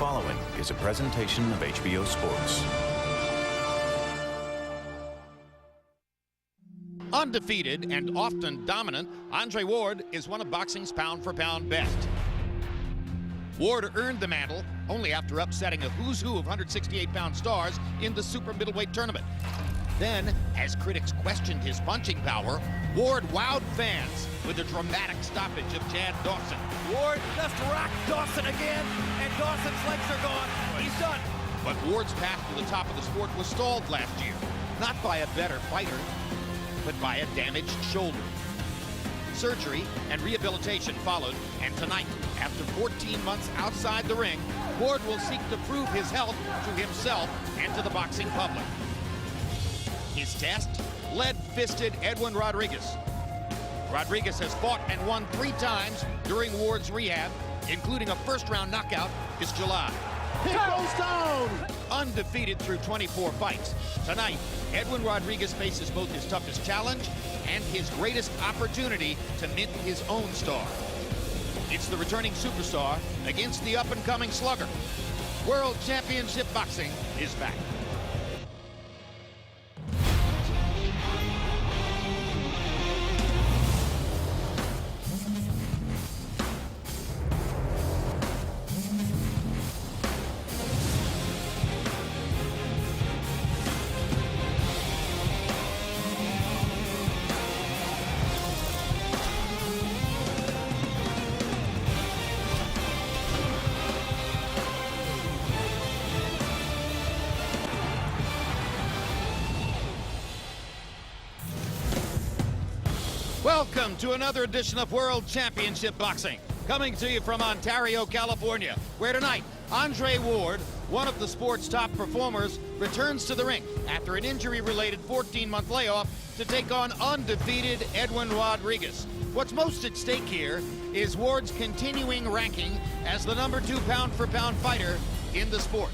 following is a presentation of HBO Sports. Undefeated and often dominant, Andre Ward is one of boxing's pound-for-pound best. Ward earned the mantle only after upsetting a who's who of 168-pound stars in the super middleweight tournament. Then, as critics questioned his punching power, Ward wowed fans with a dramatic stoppage of Chad Dawson. Ward just rocked Dawson again, and Dawson's legs are gone. He's done. But Ward's path to the top of the sport was stalled last year, not by a better fighter, but by a damaged shoulder. Surgery and rehabilitation followed, and tonight, after 14 months outside the ring, Ward will seek to prove his health to himself and to the boxing public. His test? Lead-fisted Edwin Rodriguez. Rodriguez has fought and won 3 times during Ward's rehab, including a first-round knockout this July. He goes down! Undefeated through 24 fights. Tonight, Edwin Rodriguez faces both his toughest challenge and his greatest opportunity to mint his own star. It's the returning superstar against the up-and-coming slugger. World Championship Boxing is back. Welcome to another edition of World Championship Boxing, coming to you from Ontario, California, where tonight, Andre Ward, one of the sport's top performers, returns to the ring after an injury-related 14-month layoff to take on undefeated Edwin Rodriguez. What's most at stake here is Ward's continuing ranking as the #2 pound-for-pound fighter in the sport.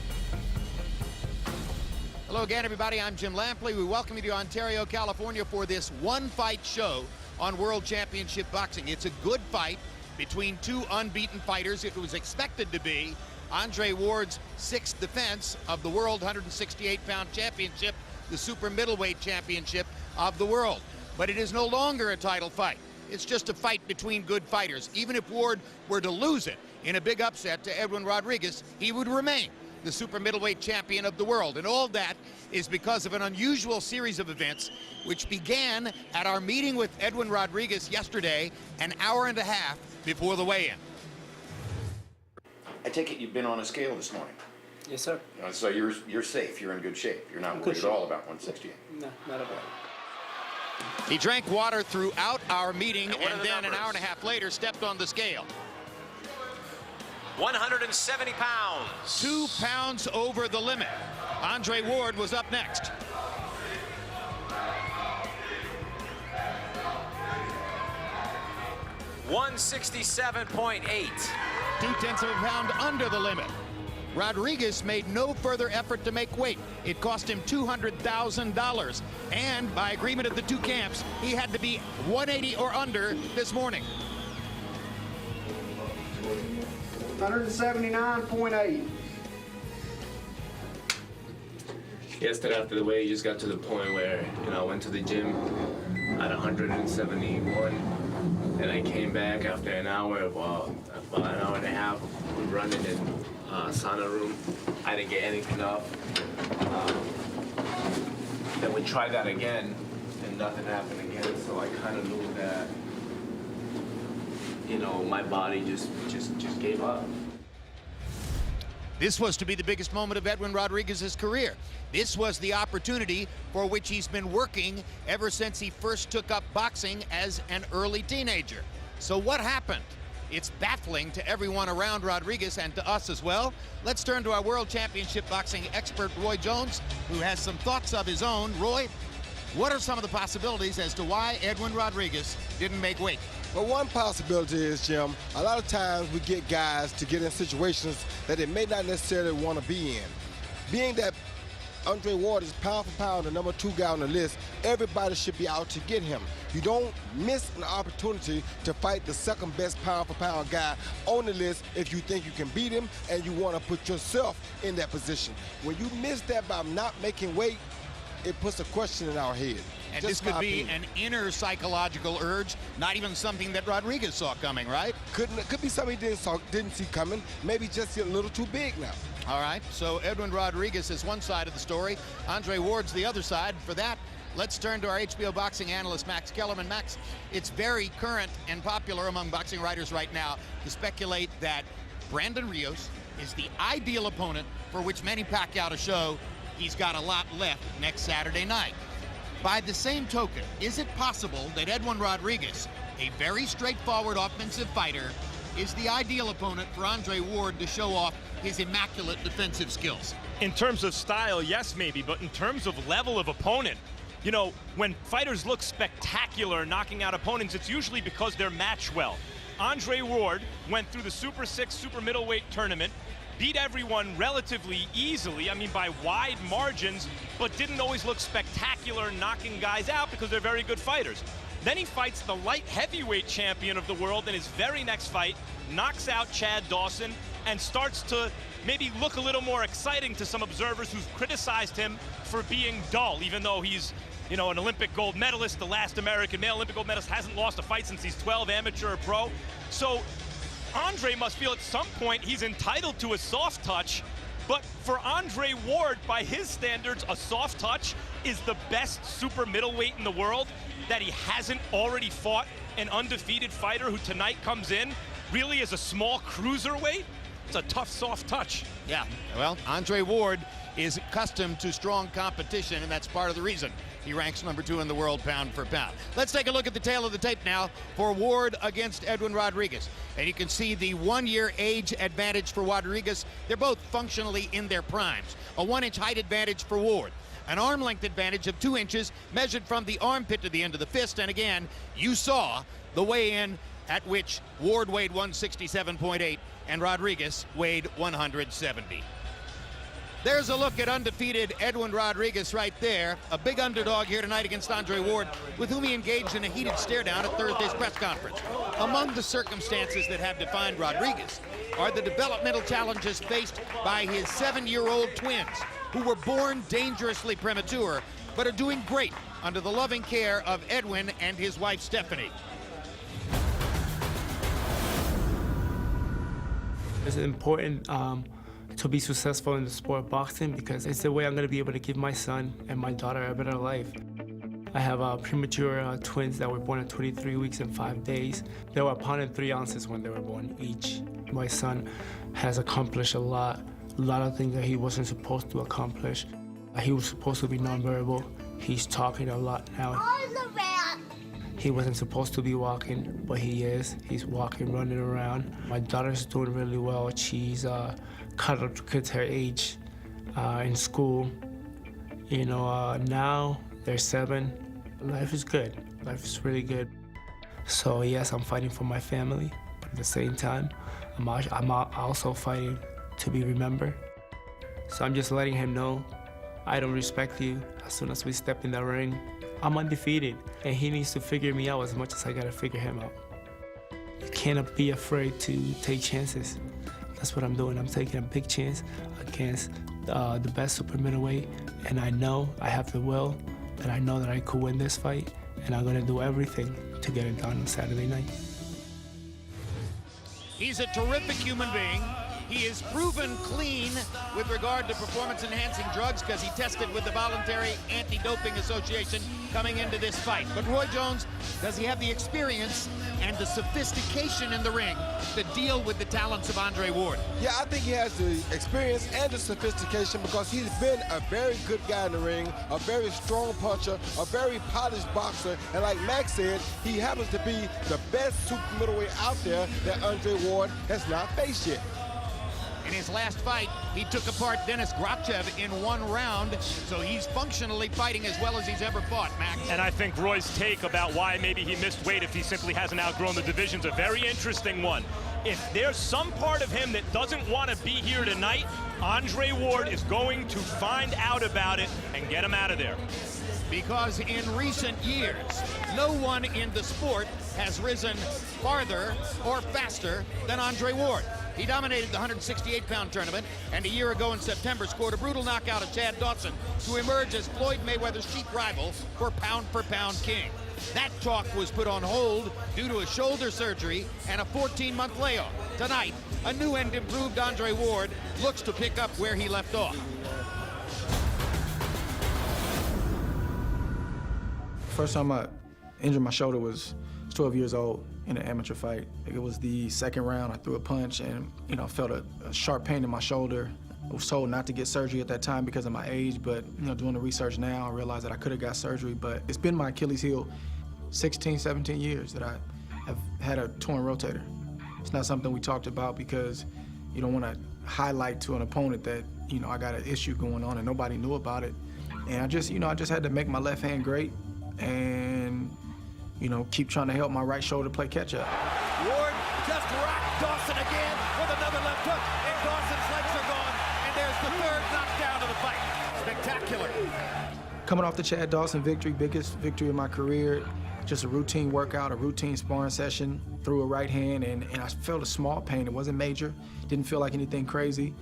Hello again, everybody. I'm Jim Lampley. We welcome you to Ontario, California for this one-fight show on World Championship Boxing. It's a good fight between 2 unbeaten fighters. It was expected to be Andre Ward's 6th defense of the World 168-pound championship, the super middleweight championship of the world. But it is no longer a title fight. It's just a fight between good fighters. Even if Ward were to lose it in a big upset to Edwin Rodriguez, he would remain the super middleweight champion of the world. And all that is because of an unusual series of events which began at our meeting with Edwin Rodriguez yesterday, an hour and a half before the weigh-in. I take it you've been on a scale this morning. Yes, sir. So you're safe, you're in good shape. You're not worried at all about 168. No, not at all. He drank water throughout our meeting and then an hour and a half later stepped on the scale. 170 pounds. 2 pounds over the limit. Andre Ward was up next. $167.8. 0.2 pounds under the limit. Rodriguez made no further effort to make weight. It cost him $200,000. And by agreement of the 2 camps, he had to be 180 or under this morning. 179.8. Yesterday after the weigh, you just got to the point where, I went to the gym at 171, and I came back after an hour, about an hour and a half of running in sauna room. I didn't get anything up. Then we tried that again, and nothing happened again, so I kind of knew that, my body just gave up. This was to be the biggest moment of Edwin Rodriguez's career. This was the opportunity for which he's been working ever since he first took up boxing as an early teenager. So what happened? It's baffling to everyone around Rodriguez and to us as well. Let's turn to our World Championship Boxing expert, Roy Jones, who has some thoughts of his own. Roy, what are some of the possibilities as to why Edwin Rodriguez didn't make weight? Well, one possibility is, Jim, a lot of times we get guys to get in situations that they may not necessarily want to be in. Being that Andre Ward is pound for pound the number 2 guy on the list. Everybody should be out to get him. You don't miss an opportunity to fight the second best pound for pound guy on the list if you think you can beat him and you want to put yourself in that position. When you miss that by not making weight, it puts a question in our head. And this could be an inner psychological urge, not even something that Rodriguez saw coming, right? Could be something he didn't see coming. Maybe just a little too big now. All right, so Edwin Rodriguez is one side of the story. Andre Ward's the other side. For that, let's turn to our HBO boxing analyst, Max Kellerman. Max, it's very current and popular among boxing writers right now to speculate that Brandon Rios is the ideal opponent for which Manny Pacquiao to show he's got a lot left next Saturday night. By the same token, is it possible that Edwin Rodriguez, a very straightforward offensive fighter, is the ideal opponent for Andre Ward to show off his immaculate defensive skills? In terms of style, yes, maybe, but in terms of level of opponent, you know, when fighters look spectacular knocking out opponents, it's usually because they're matched well. Andre Ward went through the Super 6 super middleweight tournament, beat everyone relatively easily, I mean by wide margins, but didn't always look spectacular knocking guys out because they're very good fighters. Then he fights the light heavyweight champion of the world in his very next fight, knocks out Chad Dawson, and starts to maybe look a little more exciting to some observers who've criticized him for being dull, even though he's, you know, an Olympic gold medalist, the last American male Olympic gold medalist, hasn't lost a fight since he's 12, amateur or pro. So Andre must feel at some point he's entitled to a soft touch, but for Andre Ward, by his standards, a soft touch is the best super middleweight in the world, that he hasn't already fought an undefeated fighter who tonight comes in really as a small cruiserweight. It's a tough, soft touch. Yeah, well, Andre Ward is accustomed to strong competition, and that's part of the reason he ranks number 2 in the world pound for pound. Let's take a look at the tail of the tape now for Ward against Edwin Rodriguez. And you can see the 1-year age advantage for Rodriguez. They're both functionally in their primes. A 1-inch height advantage for Ward. An arm length advantage of 2 inches measured from the armpit to the end of the fist. And again, you saw the weigh-in at which Ward weighed 167.8 and Rodriguez weighed 170. There's a look at undefeated Edwin Rodriguez right there, a big underdog here tonight against Andre Ward, with whom he engaged in a heated stare-down at Thursday's press conference. Among the circumstances that have defined Rodriguez are the developmental challenges faced by his 7-year-old twins, who were born dangerously premature, but are doing great under the loving care of Edwin and his wife, Stephanie. It's important to be successful in the sport of boxing because it's the way I'm going to be able to give my son and my daughter a better life. I have premature twins that were born at 23 weeks and 5 days. They were 1 pound and 3 ounces when they were born each. My son has accomplished a lot of things that he wasn't supposed to accomplish. He was supposed to be nonverbal. He's talking a lot now. He wasn't supposed to be walking, but he is. He's walking, running around. My daughter's doing really well. She's caught up to her age in school. You know, now they're 7. Life is good. Life is really good. So yes, I'm fighting for my family, but at the same time, I'm also fighting to be remembered. So I'm just letting him know, I don't respect you. As soon as we step in the ring, I'm undefeated, and he needs to figure me out as much as I gotta figure him out. You cannot be afraid to take chances. That's what I'm doing. I'm taking a big chance against the best super middleweight, and I know I have the will, and I know that I could win this fight, and I'm gonna do everything to get it done on Saturday night. He's a terrific human being. He is proven clean with regard to performance-enhancing drugs because he tested with the Voluntary Anti-Doping Association coming into this fight. But Roy Jones, does he have the experience and the sophistication in the ring to deal with the talents of Andre Ward? Yeah, I think he has the experience and the sophistication because he's been a very good guy in the ring, a very strong puncher, a very polished boxer, and like Max said, he happens to be the best super middleweight out there that Andre Ward has not faced yet. In his last fight, he took apart Denis Grachev in 1 round, so he's functionally fighting as well as he's ever fought, Max. And I think Roy's take about why maybe he missed weight if he simply hasn't outgrown the division's a very interesting one. If there's some part of him that doesn't want to be here tonight, Andre Ward is going to find out about it and get him out of there. Because in recent years, no one in the sport has risen farther or faster than Andre Ward. He dominated the 168-pound tournament, and a year ago in September scored a brutal knockout of Chad Dawson to emerge as Floyd Mayweather's chief rival for pound-for-pound king. That talk was put on hold due to a shoulder surgery and a 14-month layoff. Tonight, a new and improved Andre Ward looks to pick up where he left off. First time I injured my shoulder was 12 years old in an amateur fight. It was the second round. I threw a punch and, felt a sharp pain in my shoulder. I was told not to get surgery at that time because of my age, but, doing the research now, I realized that I could have got surgery, but it's been my Achilles heel 16, 17 years that I have had a torn rotator. It's not something we talked about because you don't want to highlight to an opponent that, I got an issue going on and nobody knew about it. And I just had to make my left hand great and, keep trying to help my right shoulder play catch up. Ward just rocked Dawson again with another left hook, and Dawson's legs are gone, and there's the third knockdown of the fight. Spectacular. Coming off the Chad Dawson victory, biggest victory of my career, just a routine workout, a routine sparring session, threw a right hand, and I felt a small pain. It wasn't major, didn't feel like anything crazy.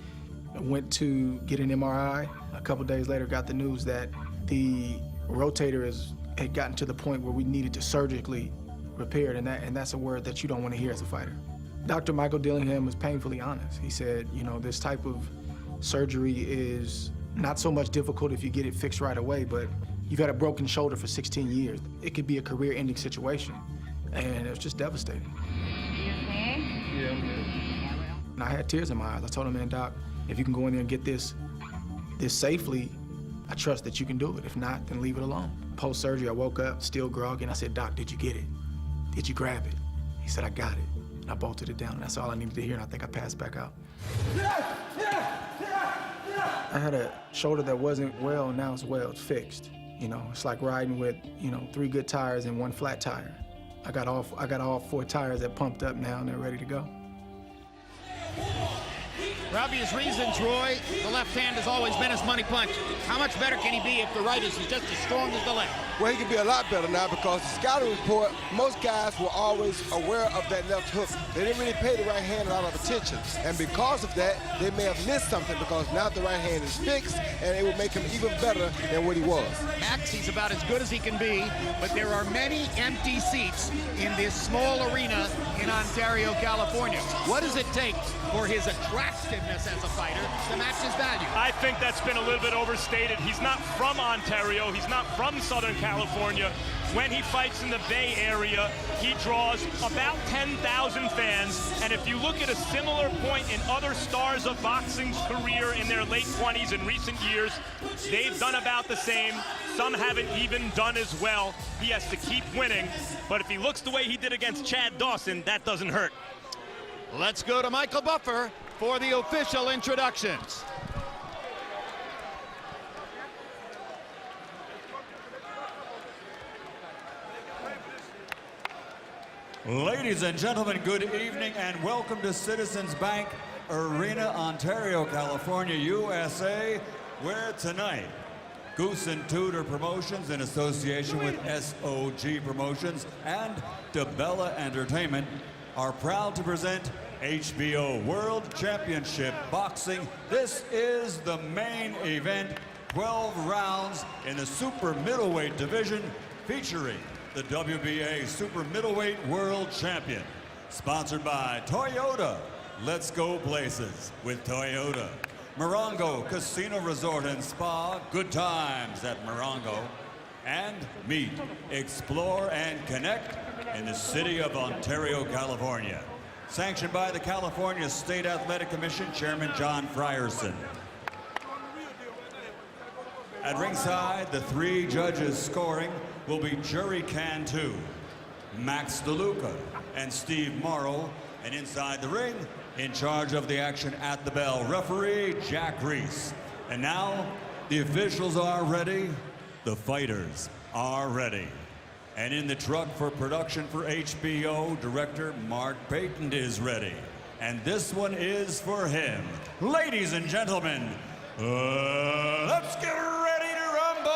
I went to get an MRI. A couple days later, got the news that the rotator had gotten to the point where we needed to surgically repair it, and that's a word that you don't want to hear as a fighter. Dr. Michael Dillingham was painfully honest. He said, this type of surgery is not so much difficult if you get it fixed right away, but you've had a broken shoulder for 16 years. It could be a career-ending situation, and it was just devastating. You okay? Yeah, I'm good. And I had tears in my eyes. I told him, man, Doc, if you can go in there and get this safely, I trust that you can do it. If not, then leave it alone. Post-surgery, I woke up, still groggy, and I said, Doc, did you get it? Did you grab it? He said, I got it. And I bolted it down, and that's all I needed to hear, and I think I passed back out. I had a shoulder that wasn't well, and now it's well, it's fixed. It's like riding with, 3 good tires and 1 flat tire. I got all 4 tires that pumped up now, and they're ready to go. For obvious reasons, Roy, the left hand has always been his money punch. How much better can he be if the right is just as strong as the left? Well, he can be a lot better now because the scouting report, most guys were always aware of that left hook. They didn't really pay the right hand a lot of attention. And because of that, they may have missed something because now the right hand is fixed and it will make him even better than what he was. Max, he's about as good as he can be, but there are many empty seats in this small arena in Ontario, California. What does it take for his attractiveness as a fighter to match his value? I think that's been a little bit overstated. He's not from Ontario. He's not from Southern California. When he fights in the Bay Area, he draws about 10,000 fans. And if you look at a similar point in other stars of boxing's career in their late 20s in recent years, they've done about the same. Some haven't even done as well. He has to keep winning. But if he looks the way he did against Chad Dawson, that doesn't hurt. Let's go to Michael Buffer for the official introductions. Ladies and gentlemen, good evening and welcome to Citizens Bank Arena, Ontario, California, USA, where tonight Goose and Tudor Promotions in association with SOG Promotions and DeBella Entertainment are proud to present HBO World Championship Boxing. This is the main event, 12 rounds in the super middleweight division featuring the WBA Super Middleweight World Champion. Sponsored by Toyota. Let's go places with Toyota. Morongo Casino Resort and Spa. Good times at Morongo. And meet, explore, and connect in the city of Ontario, California. Sanctioned by the California State Athletic Commission Chairman John Frierson. At ringside, the 3 judges scoring will be Jerry Cantu, Max DeLuca, and Steve Morrow. And inside the ring, in charge of the action at the bell, referee Jack Reese. And now, the officials are ready, the fighters are ready. And in the truck for production for HBO, director Mark Payton is ready. And this one is for him. Ladies and gentlemen, let's get ready to rumble!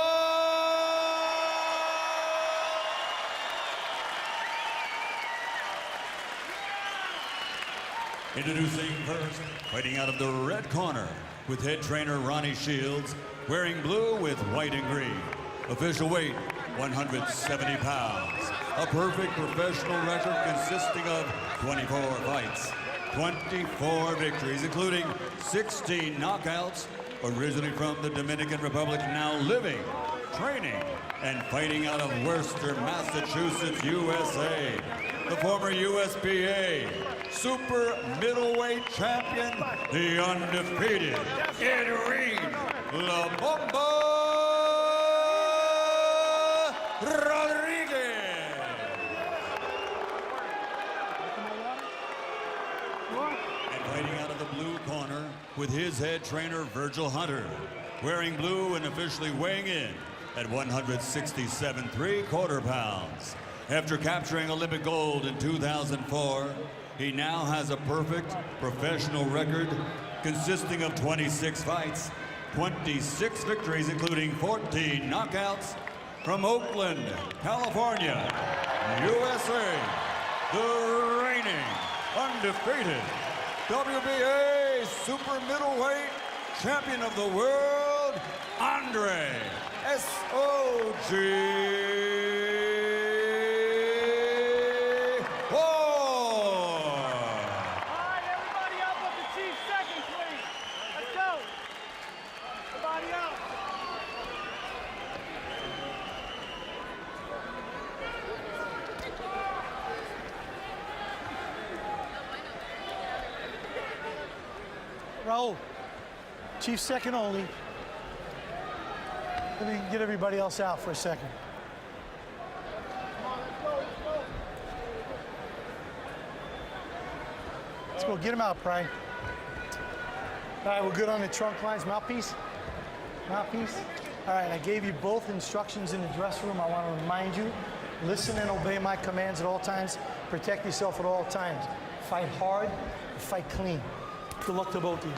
Introducing first, fighting out of the red corner, with head trainer Ronnie Shields, wearing blue with white and green. Official weight, 170 pounds. A perfect professional record consisting of 24 fights, 24 victories, including 16 knockouts, originally from the Dominican Republic, now living, training, and fighting out of Worcester, Massachusetts, USA. The former USBA super middleweight champion, the undefeated Edwin La Bomba Rodriguez. And fighting out of the blue corner with his head trainer Virgil Hunter, wearing blue and officially weighing in at 167 3/4 pounds. After capturing Olympic gold in 2004, he now has a perfect professional record consisting of 26 fights, 26 victories, including 14 knockouts, from Oakland, California, USA, the reigning, undefeated WBA super middleweight champion of the world, Andre S.O.G. Raul, Chief second only. Let me get everybody else out for a second. Let's go, get him out, Pride. All right, we're good on the trunk lines. Mouthpiece? Mouthpiece? All right, I gave you both instructions in the dress room. I want to remind you, listen and obey my commands at all times. Protect yourself at all times. Fight hard, fight clean. Good luck to both of you.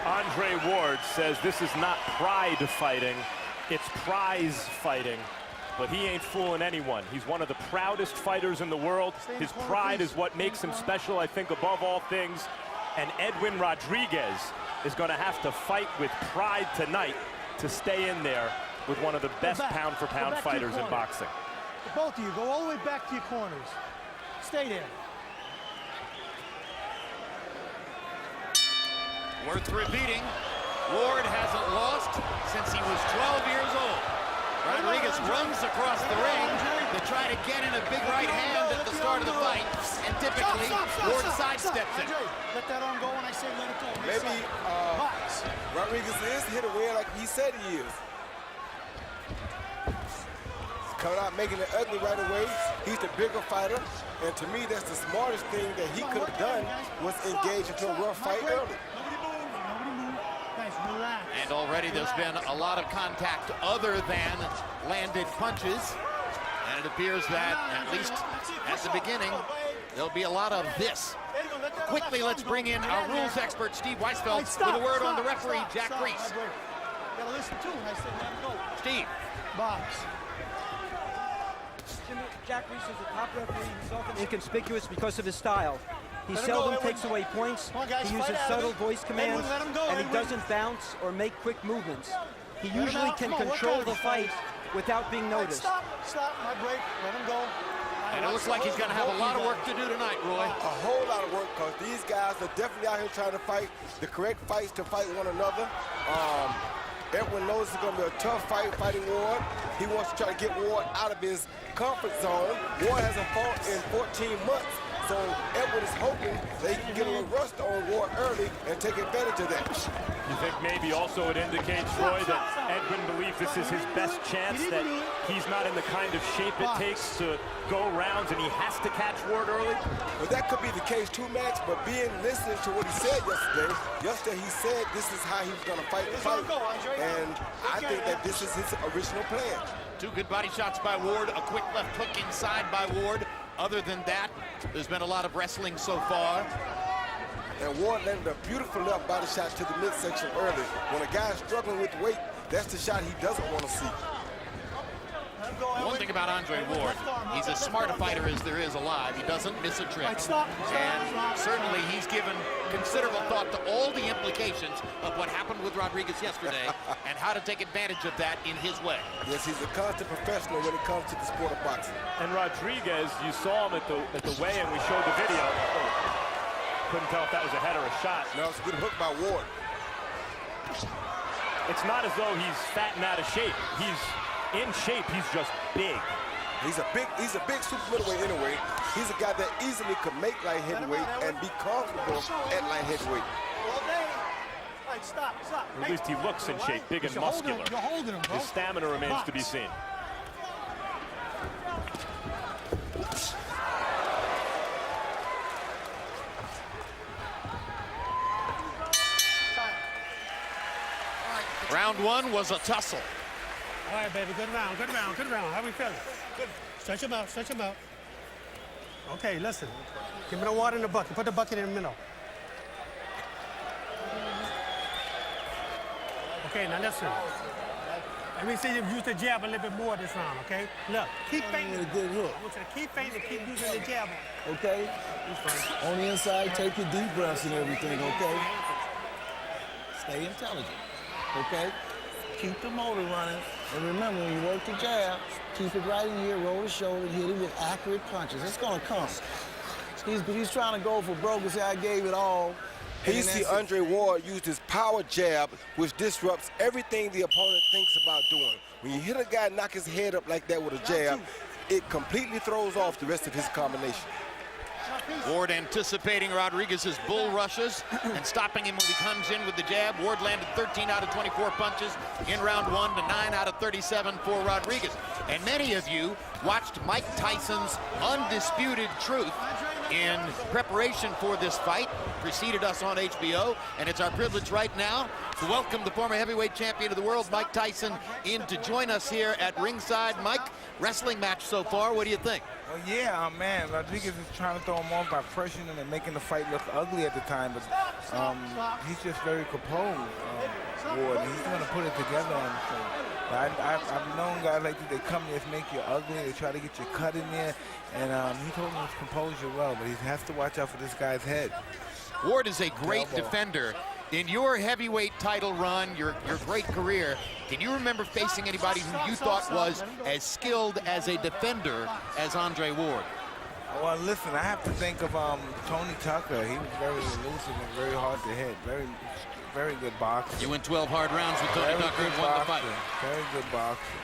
Andre Ward says this is not pride fighting, it's prize fighting. But he ain't fooling anyone. He's one of the proudest fighters in the world. His pride is what makes him special, I think, above all things. And Edwin Rodriguez is going to have to fight with pride tonight to stay in there with one of the best pound-for-pound fighters in boxing. Both of you, go all the way back to your corners. Stay there. Worth repeating, Ward hasn't lost since he was 12 years old. Rodriguez runs across the ring to try to get in a big right hand at the start of the fight, and typically Ward sidesteps it. Let that arm go when I say let it go. Maybe Rodriguez is hit away like he said he is. Coming out making it ugly right away. He's the bigger fighter, and to me that's the smartest thing that he could have done was engage into a rough fight early. And already there's been a lot of contact other than landed punches. And it appears that, at least at the beginning, there'll be a lot of this. Quickly, let's bring in our rules expert, Steve Weisfeld, with a word on the referee, Jack Reese. Gotta listen too when I say let him go. Steve. Box. Jack Reese is a top referee. He's often inconspicuous because of his style. He seldom takes away points. He uses subtle voice commands, and he doesn't bounce or make quick movements. He usually can control the fight without being noticed. Stop, my break, let him go. And it looks like he's going to have a lot of work to do tonight, Roy. A whole lot of work, because these guys are definitely out here trying to fight the correct fights to fight one another. Edwin knows it's going to be a tough fight fighting Ward. He wants to try to get Ward out of his comfort zone. Ward hasn't fought in 14 months. So Edwin is hoping they can get a little rust on Ward early and take advantage of that. You think maybe also it indicates, Roy, that Edwin believes this is his best chance, that he's not in the kind of shape it takes to go rounds and he has to catch Ward early? Well, that could be the case too, Max, but listening to what he said yesterday he said this is how he was going to fight the fight, and I think that this is his original plan. Two good body shots by Ward, a quick left hook inside by Ward. Other than that, there's been a lot of wrestling so far. And Ward landed a beautiful left body shot to the midsection early. When a guy's struggling with weight, that's the shot he doesn't want to see. One thing about Andre Ward, he's as smart a fighter as there is alive. He doesn't miss a trick. And certainly he's given considerable thought to all the implications of what happened with Rodriguez yesterday and how to take advantage of that in his way. Yes, he's a constant professional when it comes to the sport of boxing. And Rodriguez, you saw him at the weigh-in. We showed the video. Couldn't tell if that was a head or a shot. No, it's a good hook by Ward. It's not as though he's fat and out of shape. He's in shape, he's just big. He's a big super middleweight anyway. He's a guy that easily could make light heavyweight and be comfortable at light heavyweight. Or at least he looks in shape, big and muscular. His stamina remains to be seen. Round one was a tussle. All right, baby, good round, good round, good round. How we feeling? Good. Stretch them out, stretch them out. Okay, listen. Give me the water in the bucket. Put the bucket in the middle. Okay, now listen. Let me see you use the jab a little bit more this round, okay? Look, keep feinting. A good hook. I want you to keep feinting and keep using the jab. Okay? On the inside, take your deep breaths and everything, okay? Stay intelligent, okay? Keep the motor running. And remember, when you work the jab, keep it right in here, roll the shoulder, hit it with accurate punches. It's gonna come. He's trying to go for broke and say, I gave it all. He see Andre Ward use his power jab, which disrupts everything the opponent thinks about doing. When you hit a guy knock his head up like that with a jab, it completely throws off the rest of his combination. Ward anticipating Rodriguez's bull rushes and stopping him when he comes in with the jab. Ward landed 13 out of 24 punches in round one to 9 out of 37 for Rodriguez. And many of you watched Mike Tyson's Undisputed Truth in preparation for this fight, preceded us on HBO, and it's our privilege right now to welcome the former heavyweight champion of the world, Mike Tyson, in to join us here at ringside. Mike, wrestling match so far, what do you think? Well, yeah, man, Rodriguez is trying to throw him off by pressuring him and making the fight look ugly at the time, but he's just very composed, Ward. He's going to put it together on him. I've known guys like this, they come there to make you ugly, they try to get you cut in there, and he told him to compose you well, but he has to watch out for this guy's head. Ward is a great defender. In your heavyweight title run, your great career, can you remember facing anybody who you thought was as skilled as a defender as Andre Ward? Well, listen, I have to think of Tony Tucker. He was very elusive and very hard to hit. Very good boxer. You went 12 hard rounds with Tony Tucker and won the fight. Very good boxer.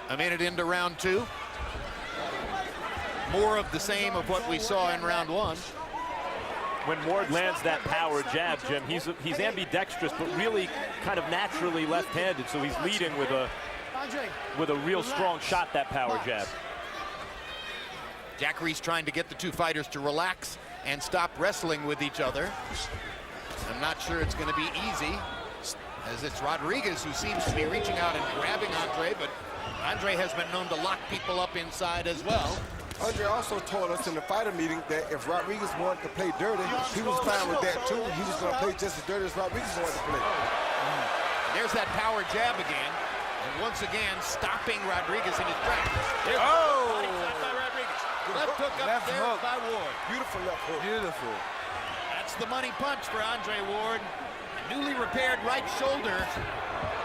A minute into round two. More of the same of what we saw in round one. When Ward lands that power jab, Jim, he's ambidextrous, but really kind of naturally left-handed, so he's leading with a real strong shot, that power jab. Jack Reese trying to get the two fighters to relax and stop wrestling with each other. I'm not sure it's going to be easy, as it's Rodriguez who seems to be reaching out and grabbing Andre, but Andre has been known to lock people up inside as well. Andre also told us in the fighter meeting that if Rodriguez wanted to play dirty, he was fine with that too. He was going to play just as dirty as Rodriguez wanted to play. There's that power jab again, and once again stopping Rodriguez in his tracks. There's body shot by Rodriguez. Left hook up there by Ward. Beautiful left hook. Beautiful. That's the money punch for Andre Ward. Newly repaired right shoulder.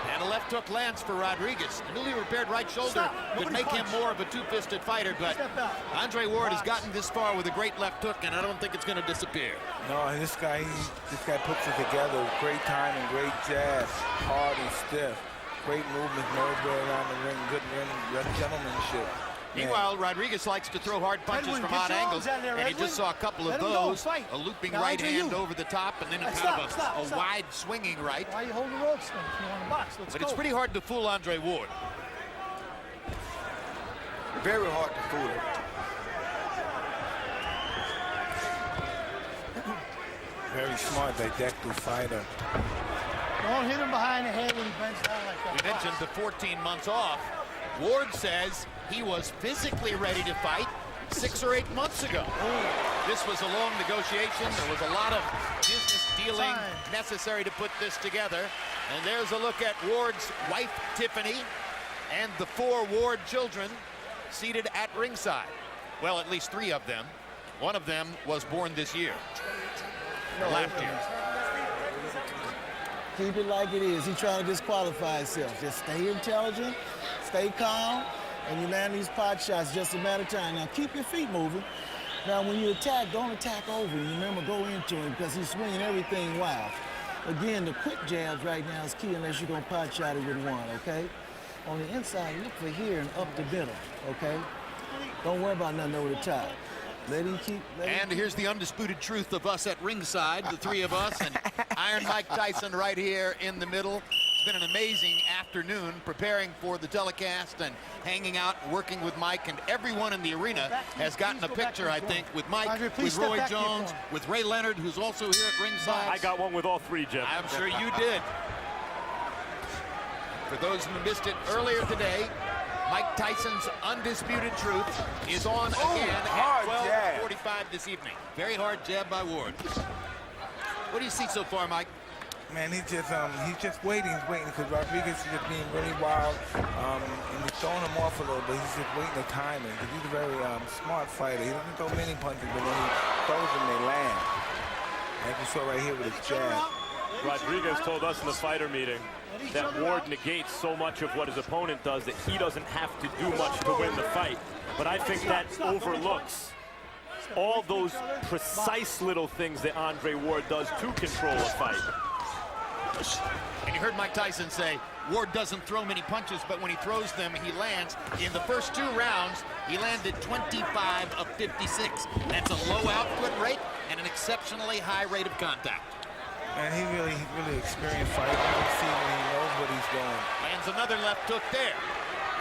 And a left hook lands for Rodriguez. A newly repaired right shoulder could make him more of a two-fisted fighter, but Andre Ward has gotten this far with a great left hook, and I don't think it's going to disappear. No, this guy puts it together. Great timing, great jab, hard and stiff. Great movement, knows way around the ring, good gentlemanship. Meanwhile, Rodriguez likes to throw hard punches Edwin, from get odd your angles, arms out there, and he Edwin. just saw a couple of Let him go, those. fight. A looping Now, right Andre, hand you. over the top, and then a Stop, kind of a stop. wide swinging right. Why are you holding the ropes then if you want to box? Let's But go. it's pretty hard to fool Andre Ward. Very hard to fool him. Very smart, didactic fighter. Don't hit him behind the head when he bends down like that. We mentioned the 14 months off. Ward says he was physically ready to fight 6 or 8 months ago. This was a long negotiation. There was a lot of business dealing necessary to put this together. And there's a look at Ward's wife, Tiffany, and the 4 Ward children seated at ringside. Well, at least 3 of them. One of them was born this year. Last year. Keep it like it is. He's trying to disqualify himself. Just stay intelligent, stay calm, and you land these pot shots just a matter of time. Now, keep your feet moving. Now, when you attack, don't attack over. You remember, go into him because he's swinging everything wild. Again, the quick jabs right now is key unless you're going to pot shot it with one, okay? On the inside, look for here and up the middle, okay? Don't worry about nothing over the top. Let him keep. And here's the undisputed truth of us at ringside, the 3 of us, and Iron Mike Tyson right here in the middle. It's been an amazing afternoon preparing for the telecast and hanging out, working with Mike, and everyone in the arena has gotten a picture, I think, with Mike, Andre, with step Roy back here Jones, for him. with Ray Leonard, who's also here at ringside. I got one with all 3, Jim. I'm sure you did. For those who missed it earlier today, Mike Tyson's Undisputed Truth is on again at 12:45 this evening. Very hard jab by Ward. What do you see so far, Mike? Man, he's just waiting. He's waiting because Rodriguez is just being really wild, and he's throwing him off a little bit. He's just waiting the timing because he's a very smart fighter. He doesn't throw many punches, but when he throws them, they land. Like you saw right here with his jab. Rodriguez told us in the fighter meeting that Ward negates so much of what his opponent does that he doesn't have to do much to win the fight. But I think that overlooks all those precise little things that Andre Ward does to control a fight. And you heard Mike Tyson say, Ward doesn't throw many punches, but when he throws them, he lands. In the first 2 rounds, he landed 25 of 56. That's a low output rate and an exceptionally high rate of contact. Man, he's really experienced fighter. You can see when he knows what he's doing. Lands another left hook there,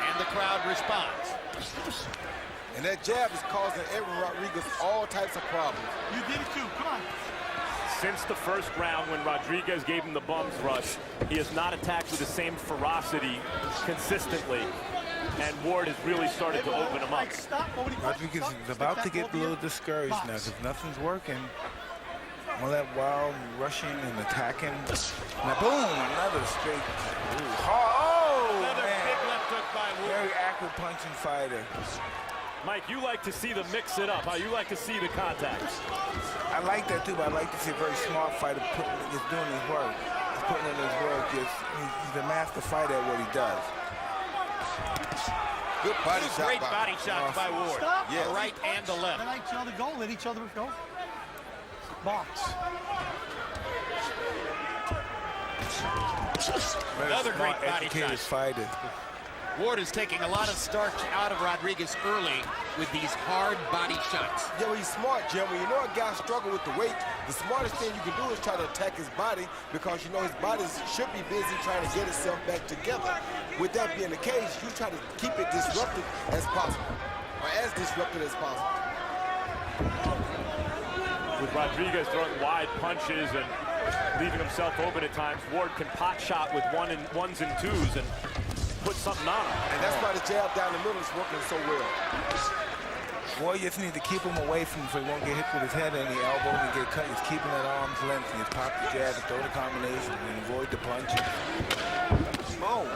and the crowd responds. And that jab is causing Edwin Rodriguez all types of problems. You did it too. Come on. Since the first round when Rodriguez gave him the bums rush, he has not attacked with the same ferocity consistently. And Ward has really started to open him up. Rodriguez is about to get a little discouraged now because nothing's working. All that wild rushing and attacking. Now, boom, another straight. Another big left hook by Ward. Very accurate punching fighter. Mike, you like to see them mix it up. How you like to see the contact? I like that too, but I like to see a very smart fighter just doing his work. He's putting in his work. He's a master fighter at what he does. Good body shot. Great body shots by Ward. Stop. A right and a left. Let each other go. Let each other go. Box. Another great Smart, body educated shot. fighter. Ward is taking a lot of starch out of Rodriguez early with these hard body shots. Yeah, well, he's smart, Jim. When you know a guy struggle with the weight, the smartest thing you can do is try to attack his body because you know his body should be busy trying to get itself back together. With that being the case, you try to keep it disrupted as possible, or as disrupted as possible. With Rodriguez throwing wide punches and leaving himself open at times, Ward can pot shot with ones and twos and put something on him. And that's why the jab down the middle is working so well. Ward just need to keep him away from him so he won't get hit with his head or any elbows and get cut. He's keeping at arm's length. He's pop the jab and throw the combination and avoid the punches. Boom.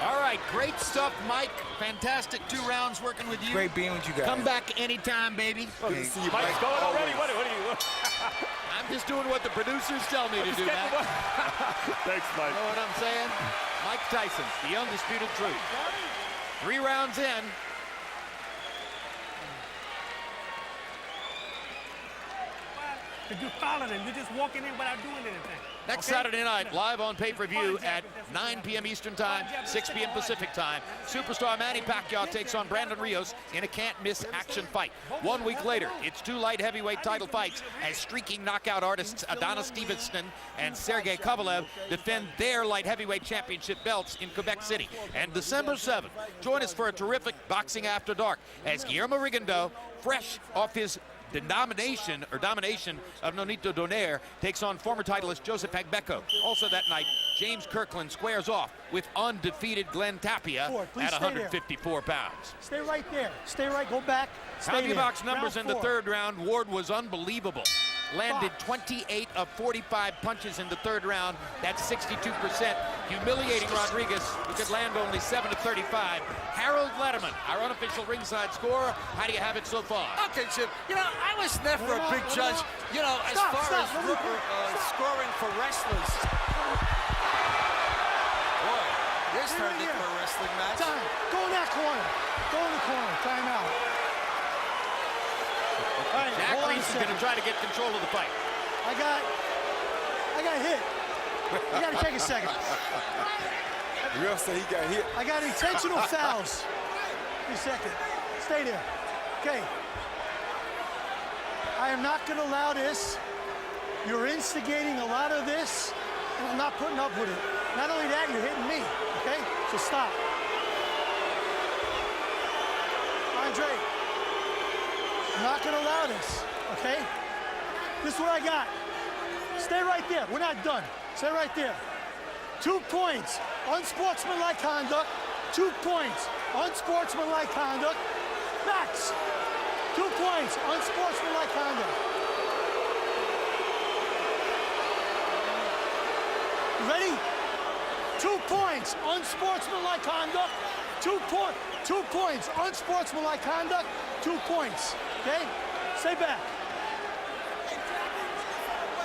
All right, great stuff, Mike. Fantastic 2 rounds working with you. Great being with you guys. Come back anytime, baby. Good to see you, Mike's Mike. going already. Always. What are you? I'm just doing what the producers tell me to do, Matt. Thanks, Mike. You know what I'm saying? Mike Tyson, the undisputed truth. 3 rounds in. Because you're fouling him. You're just walking in without doing anything. Next okay? Saturday night, live on pay-per-view at 9 p.m. Eastern Time, 6 p.m. Pacific Time, superstar Manny Pacquiao takes on Brandon Rios in a can't-miss action fight. 1 week later, it's 2 light heavyweight title fights as streaking knockout artists Adonis Stevenson and Sergey Kovalev defend their light heavyweight championship belts in Quebec City. And December 7th, join us for a terrific Boxing After Dark as Guillermo Rigondeaux, fresh off his domination of Nonito Donaire, takes on former titleist Joseph Agbeko. Also that night, James Kirkland squares off with undefeated Glenn Tapia at 154 pounds. Stay right there. Stay right. Go back. County box numbers in the third round. Ward was unbelievable. Landed 28 of 45 punches in the third round. That's 62%. Humiliating Rodriguez, who could land only 7 of 35. Harold Letterman, our unofficial ringside scorer. How do you have it so far? Okay, Chip. You know, I was never a big judge, you know, as far as scoring for wrestlers. Boy, this turned into a wrestling match. Time. Go in that corner. Go in the corner. Time out. Right, Jack Reese is going to try to get control of the fight. I got hit. You got to take a second. The ref said he got hit. I got intentional fouls. Give me a second. Stay there. Okay. I am not going to allow this. You're instigating a lot of this, and I'm not putting up with it. Not only that, you're hitting me. Okay? So stop. Andre. I'm not going to allow this, okay? This is what I got. Stay right there. We're not done. Stay right there. 2 points. Unsportsmanlike conduct. 2 points. Unsportsmanlike conduct. Max. 2 points. Unsportsmanlike conduct. You ready? 2 points. Unsportsmanlike conduct. 2 points. Unsportsmanlike conduct. 2 points. Okay? Stay back.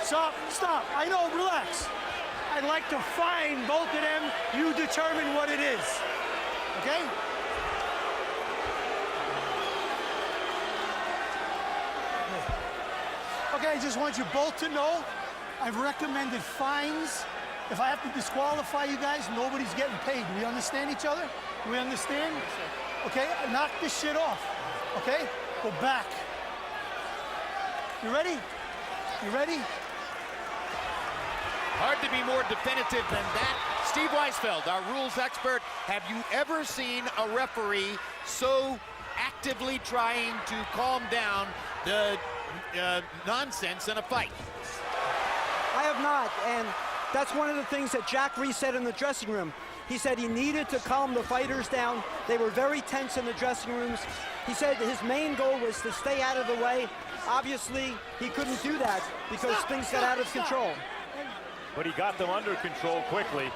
Stop. I know, relax. I'd like to find both of them. You determine what it is. Okay? Okay, I just want you both to know I've recommended fines. If I have to disqualify you guys, nobody's getting paid. Do we understand each other? Do we understand? Okay, knock this shit off. Okay? Go back. You ready? You ready? Hard to be more definitive than that. Steve Weisfeld, our rules expert, have you ever seen a referee so actively trying to calm down the nonsense in a fight? I have not, and that's one of the things that Jack Reese said in the dressing room. He said he needed to calm the fighters down. They were very tense in the dressing rooms. He said his main goal was to stay out of the way. Obviously, he couldn't do that because things got out of control. But he got them under control quickly.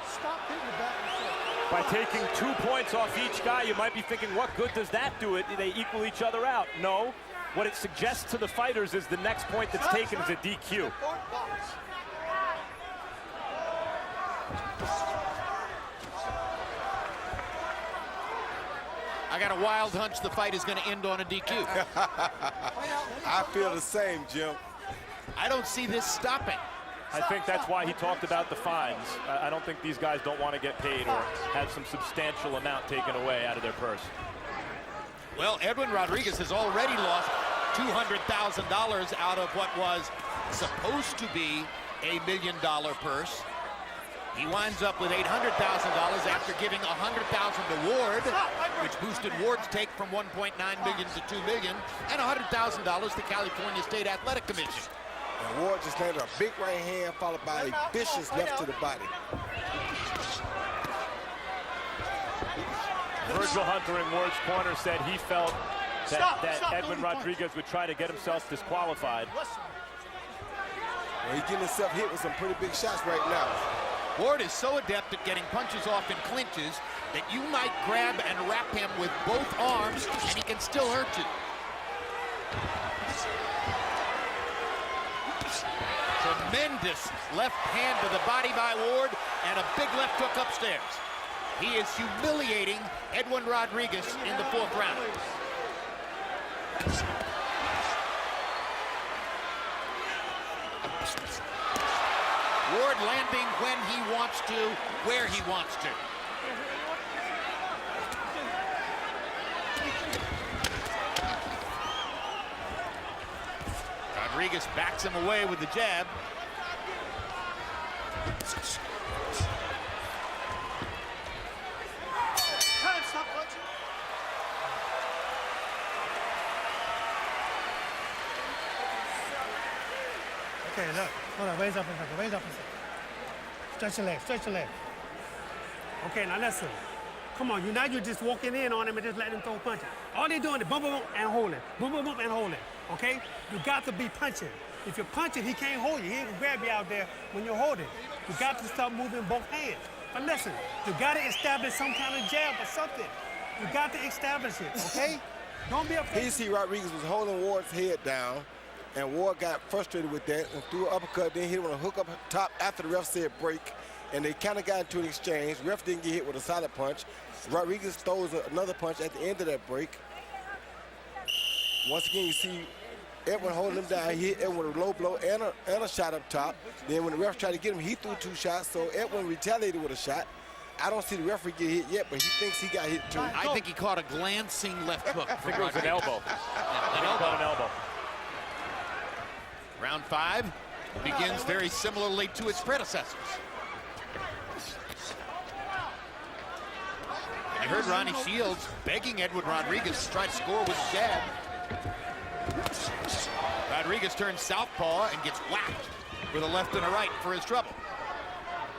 By taking 2 points off each guy, you might be thinking, what good does that do? It? They equal each other out. No. What it suggests to the fighters is the next point that's taken is a DQ. I got a wild hunch the fight is going to end on a DQ. I feel the same, Jim. I don't see this stopping. I think that's why he talked about the fines. I don't think these guys don't want to get paid or have some substantial amount taken away out of their purse. Well, Edwin Rodriguez has already lost $200,000 out of what was supposed to be a $1 million purse. He winds up with $800,000 after giving $100,000 to Ward, which boosted Ward's take from $1.9 million to $2 million, and $100,000 to California State Athletic Commission. And Ward just landed a big right hand followed by a vicious left to the body. Virgil Hunter in Ward's corner said he felt that Edwin Rodriguez would try to get himself disqualified. Well, he's getting himself hit with some pretty big shots right now. Ward is so adept at getting punches off in clinches that you might grab and wrap him with both arms and he can still hurt you. Tremendous left hand to the body by Ward and a big left hook upstairs. He is humiliating Edwin Rodriguez in the fourth round. Ward landing when he wants to, where he wants to. Rodriguez backs him away with the jab. Okay, look. Hold on, raise up a second, raise up a second. Stretch your leg, stretch your leg. Okay, now listen. Come on, you're just walking in on him and just letting him throw punches. All they're doing is bump, bump, and holding. Bump, bump, bump, and holding. Okay? You got to be punching. If you're punching, he can't hold you. He ain't gonna grab you out there when you're holding. You got to start moving both hands. But listen, you got to establish some kind of jab or something. You got to establish it, okay? Don't be afraid. Here you see Rodriguez was holding Ward's head down, and Ward got frustrated with that and threw an uppercut, then hit him on a hook up top after the ref said break, and they kind of got into an exchange. Ref didn't get hit with a solid punch. Rodriguez throws another punch at the end of that break. Once again, you see Edwin holding him down. He hit Edwin with a low blow and a shot up top. Then when the ref tried to get him, he threw 2 shots, so Edwin retaliated with a shot. I don't see the referee get hit yet, but he thinks he got hit too. I think he caught a glancing left hook. I think it was an elbow. An elbow. Round 5 begins very similarly to its predecessors. And you heard Ronnie Shields begging Edwin Rodriguez to try to score with a jab. Rodriguez turns southpaw and gets whacked with a left and a right for his trouble.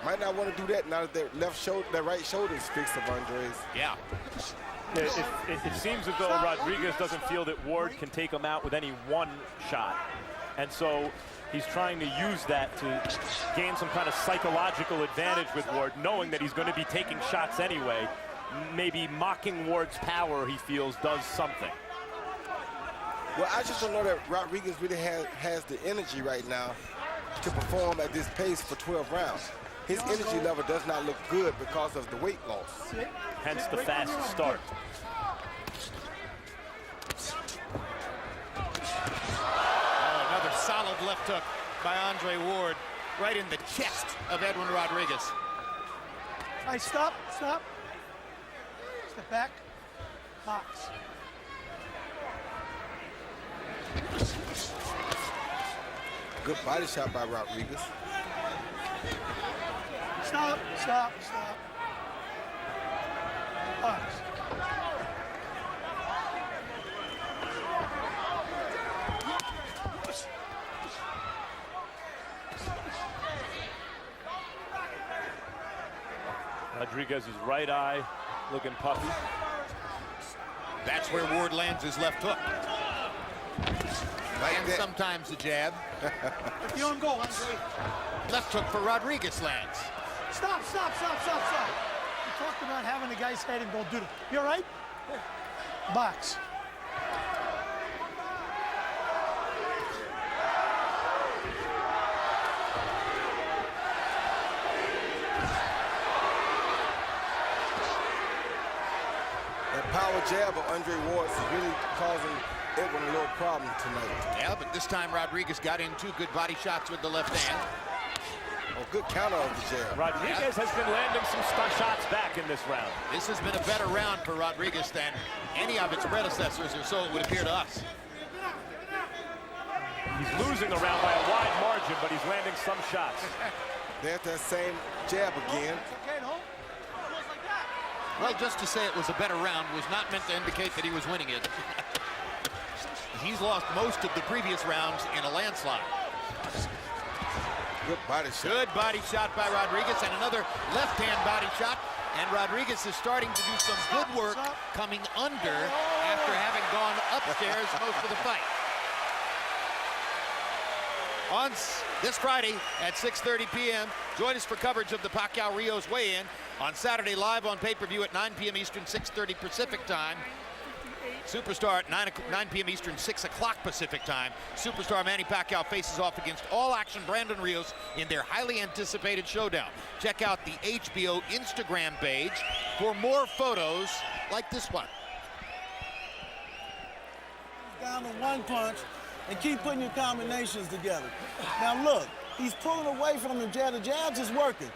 Might not want to do that now that that right shoulder is fixed of Andre's. Yeah. It seems as though Rodriguez doesn't feel that Ward can take him out with any one shot. And so he's trying to use that to gain some kind of psychological advantage with Ward, knowing that he's going to be taking shots anyway. Maybe mocking Ward's power, he feels, does something. Well, I just don't know that Rodriguez really has the energy right now to perform at this pace for 12 rounds. His energy level does not look good because of the weight loss. Hence the fast start. Another solid left hook by Andre Ward right in the chest of Edwin Rodriguez. All right, stop. Step back. Box. Good body shot by Rodriguez. Stop. Box. Rodriguez's right eye looking puffy. That's where Ward lands his left hook. And sometimes the jab. If you don't go, Andre. Left hook for Rodriguez lands. Stop. You talked about having the guy's head and go do it. You all right? Box. That power jab of Andre Ward's is really causing Edwin a little problem tonight. Yeah, but this time Rodriguez got in 2 good body shots with the left hand. Oh, good counter of the jab. Rodriguez has been landing some shots back in this round. This has been a better round for Rodriguez than any of its predecessors, or so it would appear to us. He's losing a round by a wide margin, but he's landing some shots. There's that same jab again. Well, just to say it was a better round was not meant to indicate that he was winning it. He's lost most of the previous rounds in a landslide. Good body shot. Good body shot by Rodriguez, and another left-hand body shot. And Rodriguez is starting to do some good work coming under after having gone upstairs most of the fight. On this Friday at 6:30 p.m., join us for coverage of the Pacquiao-Rios weigh-in on Saturday live on pay-per-view at 9 p.m. Eastern, 6:30 Pacific time. Superstar at 9 p.m. Eastern, 6 o'clock Pacific time. Superstar Manny Pacquiao faces off against All Action Brandon Rios in their highly anticipated showdown. Check out the HBO Instagram page for more photos like this one. Down to 1 punch. and keep putting your combinations together. Now look, he's pulling away from the jab. The jabs is working.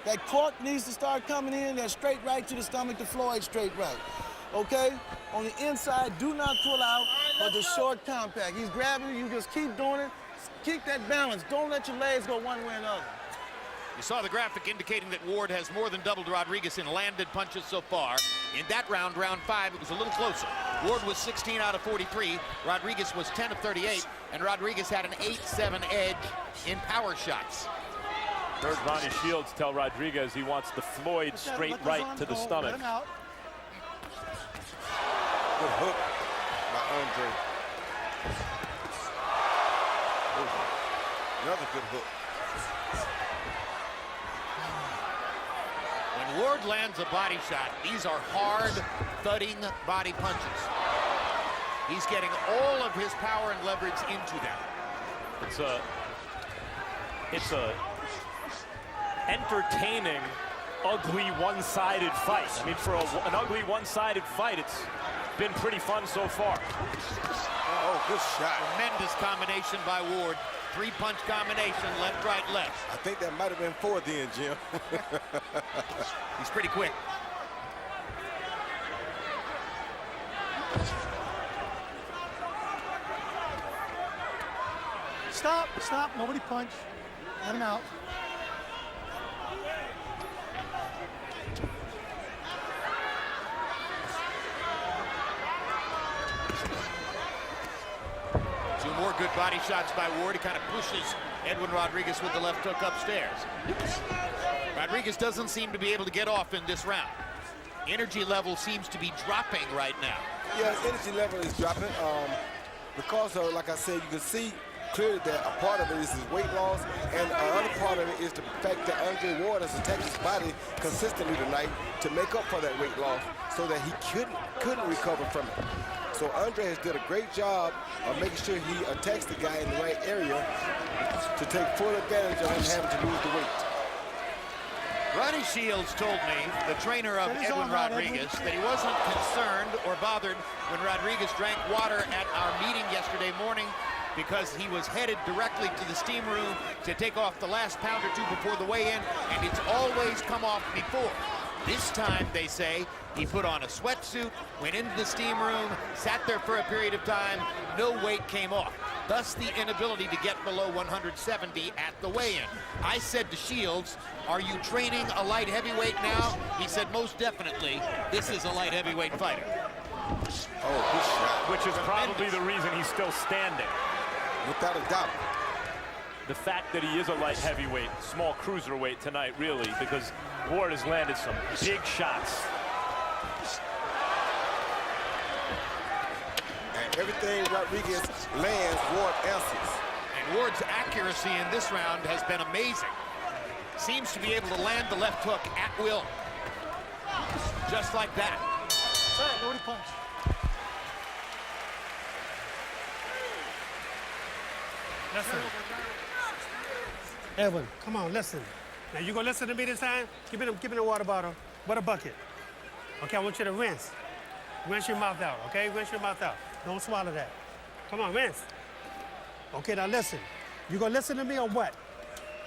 That cork needs to start coming in, that straight right to the stomach, the Floyd straight right. Okay? On the inside, do not pull out, but the short compact. He's grabbing you, just keep doing it. Keep that balance. Don't let your legs go one way or another. You saw the graphic indicating that Ward has more than doubled Rodriguez in landed punches so far. In that round, round 5, it was a little closer. Ward was 16 out of 43. Rodriguez was 10 of 38. And Rodriguez had an 8-7 edge in power shots. Heard Ronnie Shields tell Rodriguez he wants the Floyd straight right to the stomach. Good hook by Andre. Another good hook. When Ward lands a body shot, these are hard, thudding body punches. He's getting all of his power and leverage into them. It's a entertaining, ugly, one-sided fight. I mean, for an ugly, one-sided fight, it's been pretty fun so far. Oh, good shot. Tremendous combination by Ward. 3-punch combination, left, right, left. I think that might have been 4 then, Jim. He's pretty quick. Stop, stop, nobody punch. Let him out. Two more good body shots by Ward. He kind of pushes Edwin Rodriguez with the left hook upstairs. Rodriguez doesn't seem to be able to get off in this round. Energy level seems to be dropping right now. Yeah, his energy level is dropping. Because of, like I said, you can see clearly that a part of it is his weight loss, and another part of it is the fact that Andre Ward has attacked his body consistently tonight to make up for that weight loss so that he couldn't recover from it. So Andre has did a great job of making sure he attacks the guy in the right area to take full advantage of him having to lose the weight. Ronnie Shields told me, the trainer of Edwin Rodriguez, that he wasn't concerned or bothered when Rodriguez drank water at our meeting yesterday morning because he was headed directly to the steam room to take off the last pound or two before the weigh-in, and it's always come off before. This time, they say, he put on a sweatsuit, went into the steam room, sat there for a period of time, no weight came off. Thus the inability to get below 170 at the weigh-in. I said to Shields, are you training a light heavyweight now? He said, most definitely, this is a light heavyweight fighter. Oh, good shot. Which is probably the reason he's still standing. Without a doubt. The fact that he is a light heavyweight, small cruiserweight tonight, really, because Ward has landed some big shots. And everything Rodriguez lands, Ward answers. And Ward's accuracy in this round has been amazing. Seems to be able to land the left hook at will. Just like that. All right, nobody punch. Listen. Edwin, come on, listen. Now you gonna listen to me this time? Give me the water bottle, water bucket. Okay, I want you to rinse. Rinse your mouth out, okay? Rinse your mouth out. Don't swallow that. Come on, rinse. Okay, now listen. You gonna listen to me or what?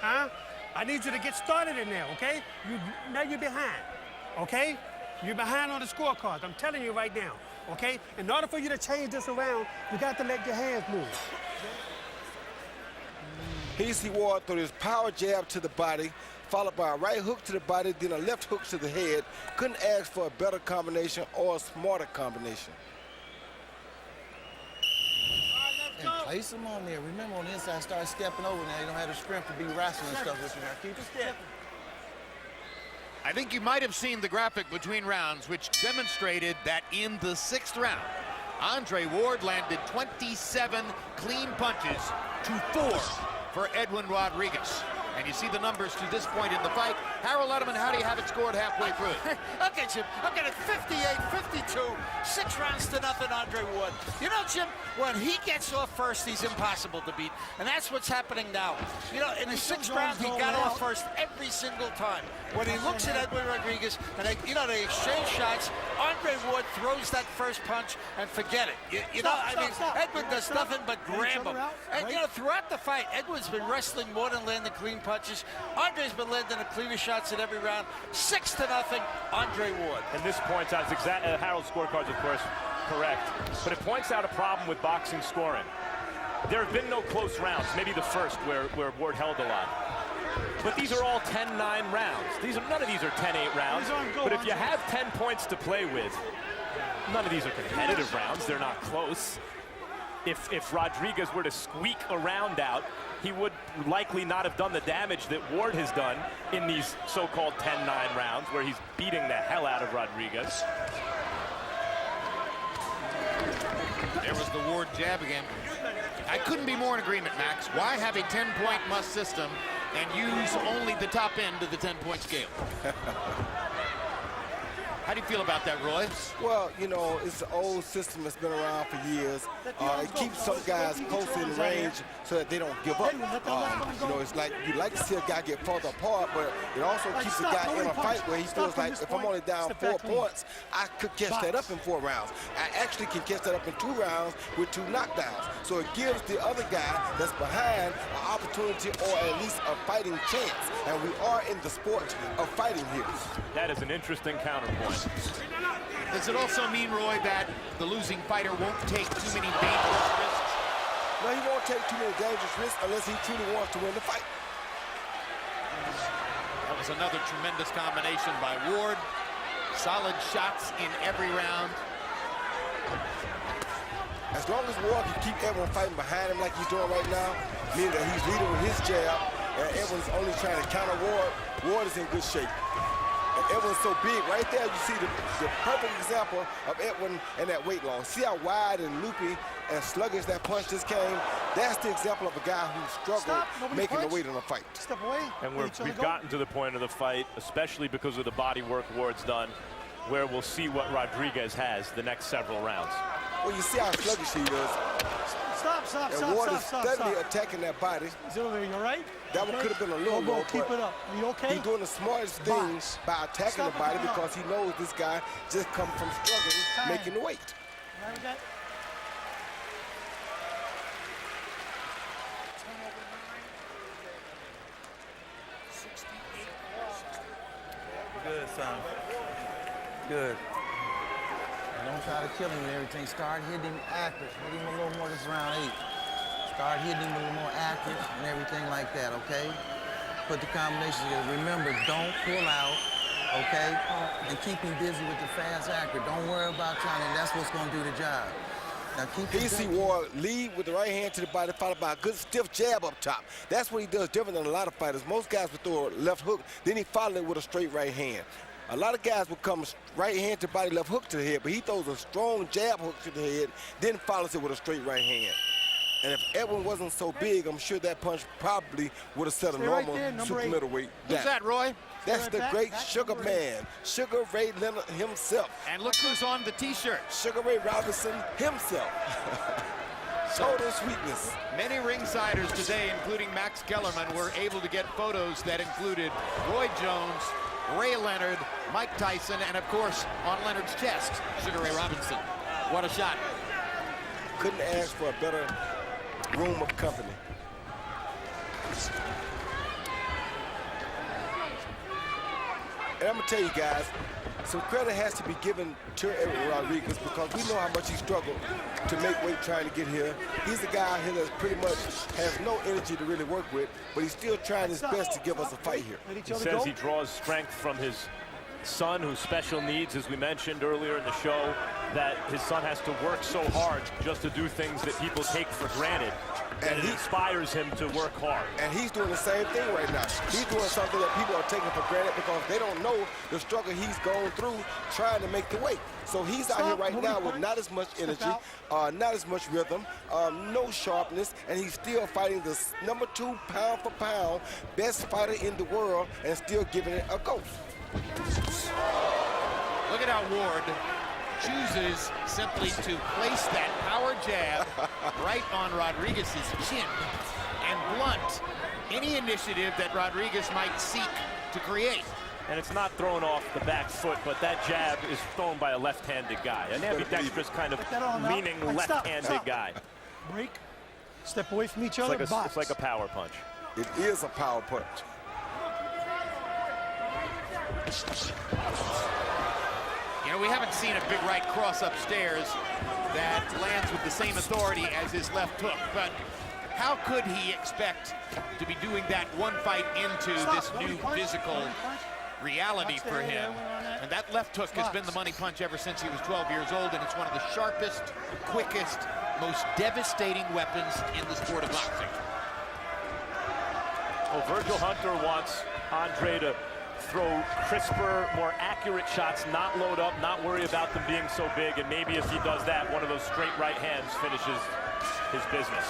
Huh? I need you to get started in there, okay? Now you're behind, okay? You're behind on the scorecards. I'm telling you right now, okay? In order for you to change this around, you got to let your hands move. Here you see Ward throw his power jab to the body, followed by a right hook to the body, then a left hook to the head. Couldn't ask for a better combination or a smarter combination. And place him on there. Remember, on the inside, start stepping over now. You don't have the strength to be wrestling and stuff with you. Now keep it stepping. I think you might have seen the graphic between rounds, which demonstrated that in the 6th round, Andre Ward landed 27 clean punches to 4 for Edwin Rodriguez. And you see the numbers to this point in the fight. Harold Letterman, how do you have it scored halfway through? Okay, Jim, I'm getting 58-52, 6 rounds to nothing, Andre Ward. You know, Jim, when he gets off first, he's impossible to beat. And that's what's happening now. You know, in the 6th round, he got off first every single time. When he looks at Edwin Rodriguez and they exchange shots, Andre Ward throws that first punch and forget it. Edwin does nothing but grab him. And, you know, throughout the fight, Edwin's been wrestling more than landing clean punches. Andre's been landing the cleaner shots in every round. 6-0, Andre Ward. And this points out, Harold's scorecard's, of course, correct, but it points out a problem with boxing scoring. There have been no close rounds, maybe the first where Ward held a lot. But these are all 10-9 rounds. None of these are 10-8 rounds. But if you have 10 points to play with, none of these are competitive rounds. They're not close. If Rodriguez were to squeak a round out, he would likely not have done the damage that Ward has done in these so-called 10-9 rounds, where he's beating the hell out of Rodriguez. There was the Ward jab again. I couldn't be more in agreement, Max. Why have a 10-point must system and use only the top end of the 10-point scale? How do you feel about that, Roy? Well, you know, it's an old system that's been around for years. It keeps some guys close in range so that they don't give up. You know, it's like you like to see a guy get further apart, but it also keeps the guy in a fight where he feels like if I'm only down 4 points, I could catch that up in 4 rounds. I actually can catch that up in 2 rounds with 2 knockdowns. So it gives the other guy that's behind an opportunity or at least a fighting chance. And we are in the sport of fighting here. That is an interesting counterpoint. Does it also mean, Roy, that the losing fighter won't take too many dangerous risks? No, he won't take too many dangerous risks unless he truly wants to win the fight. That was another tremendous combination by Ward. Solid shots in every round. As long as Ward can keep Edwin fighting behind him like he's doing right now, meaning that he's leading with his jab, and Edwin's only trying to counter Ward, Ward is in good shape. And Edwin's so big. Right there, you see the perfect example of Edwin and that weight loss. See how wide and loopy and sluggish that punch just came? That's the example of a guy who struggled making the weight in a fight. Step away. And we've gotten to the point of the fight, especially because of the body work Ward's done, where we'll see what Rodriguez has the next several rounds. Well, you see how sluggish he is. And Ward is steadily attacking that body. Zero, you all right? That one could have been a little low, keep it up. Are you okay? He's doing the smartest thing by attacking the body because he knows this guy just come from struggling, making the weight. Good, son. Good. Don't try to kill him and everything. Start hitting him accurate. Hit him a little more this round 8. Start hitting him a little more accurate and everything like that, okay? Put the combinations together. Remember, don't pull out, okay? And keep him busy with the fast accurate. Don't worry about trying, and that's what's going to do the job. Now keep Here you see Ward lead with the right hand to the body, followed by a good stiff jab up top. That's what he does different than a lot of fighters. Most guys would throw a left hook, then he follows it with a straight right hand. A lot of guys will come right hand to body, left hook to the head, but he throws a strong jab hook to the head, then follows it with a straight right hand. And if Edwin wasn't so big, I'm sure that punch probably would have set a normal super middleweight down. Who's that, Roy? That's the great Sugar Man, Sugar Ray Leonard himself. And look who's on the T-shirt. Sugar Ray Robinson himself. Total sweetness. Many ringsiders today, including Max Kellerman, were able to get photos that included Roy Jones, Ray Leonard, Mike Tyson, and of course, on Leonard's chest, Sugar Ray Robinson. What a shot. Couldn't ask for a better room of company. And I'm gonna tell you guys, some credit has to be given to Edwin Rodriguez because we know how much he struggled to make weight trying to get here. He's a guy here that pretty much has no energy to really work with, but he's still trying his best to give us a fight here. He says he draws strength from his son, who's special needs, as we mentioned earlier in the show. that his son has to work so hard just to do things that people take for granted. And it inspires him to work hard. And he's doing the same thing right now. He's doing something that people are taking for granted because they don't know the struggle he's going through trying to make the weight. So he's out here right now with not as much energy, not as much rhythm, no sharpness, and he's still fighting the #2 pound for pound best fighter in the world and still giving it a go. Look at how Ward chooses simply to place that power jab right on Rodriguez's chin and blunt any initiative that Rodriguez might seek to create. And it's not thrown off the back foot, but that jab is thrown by a left-handed guy, an ambidextrous kind of leaning left-handed guy. Break, step away from each other, box. It's like a power punch. It is a power punch. You know, we haven't seen a big right cross upstairs that lands with the same authority as his left hook, but how could he expect to be doing that one fight into this new physical reality for him? And that left hook has been the money punch ever since he was 12 years old, and it's one of the sharpest, quickest, most devastating weapons in the sport of boxing. Well, Virgil Hunter wants Andre to throw crisper, more accurate shots, not load up, not worry about them being so big, and maybe if he does that, one of those straight right hands finishes his business.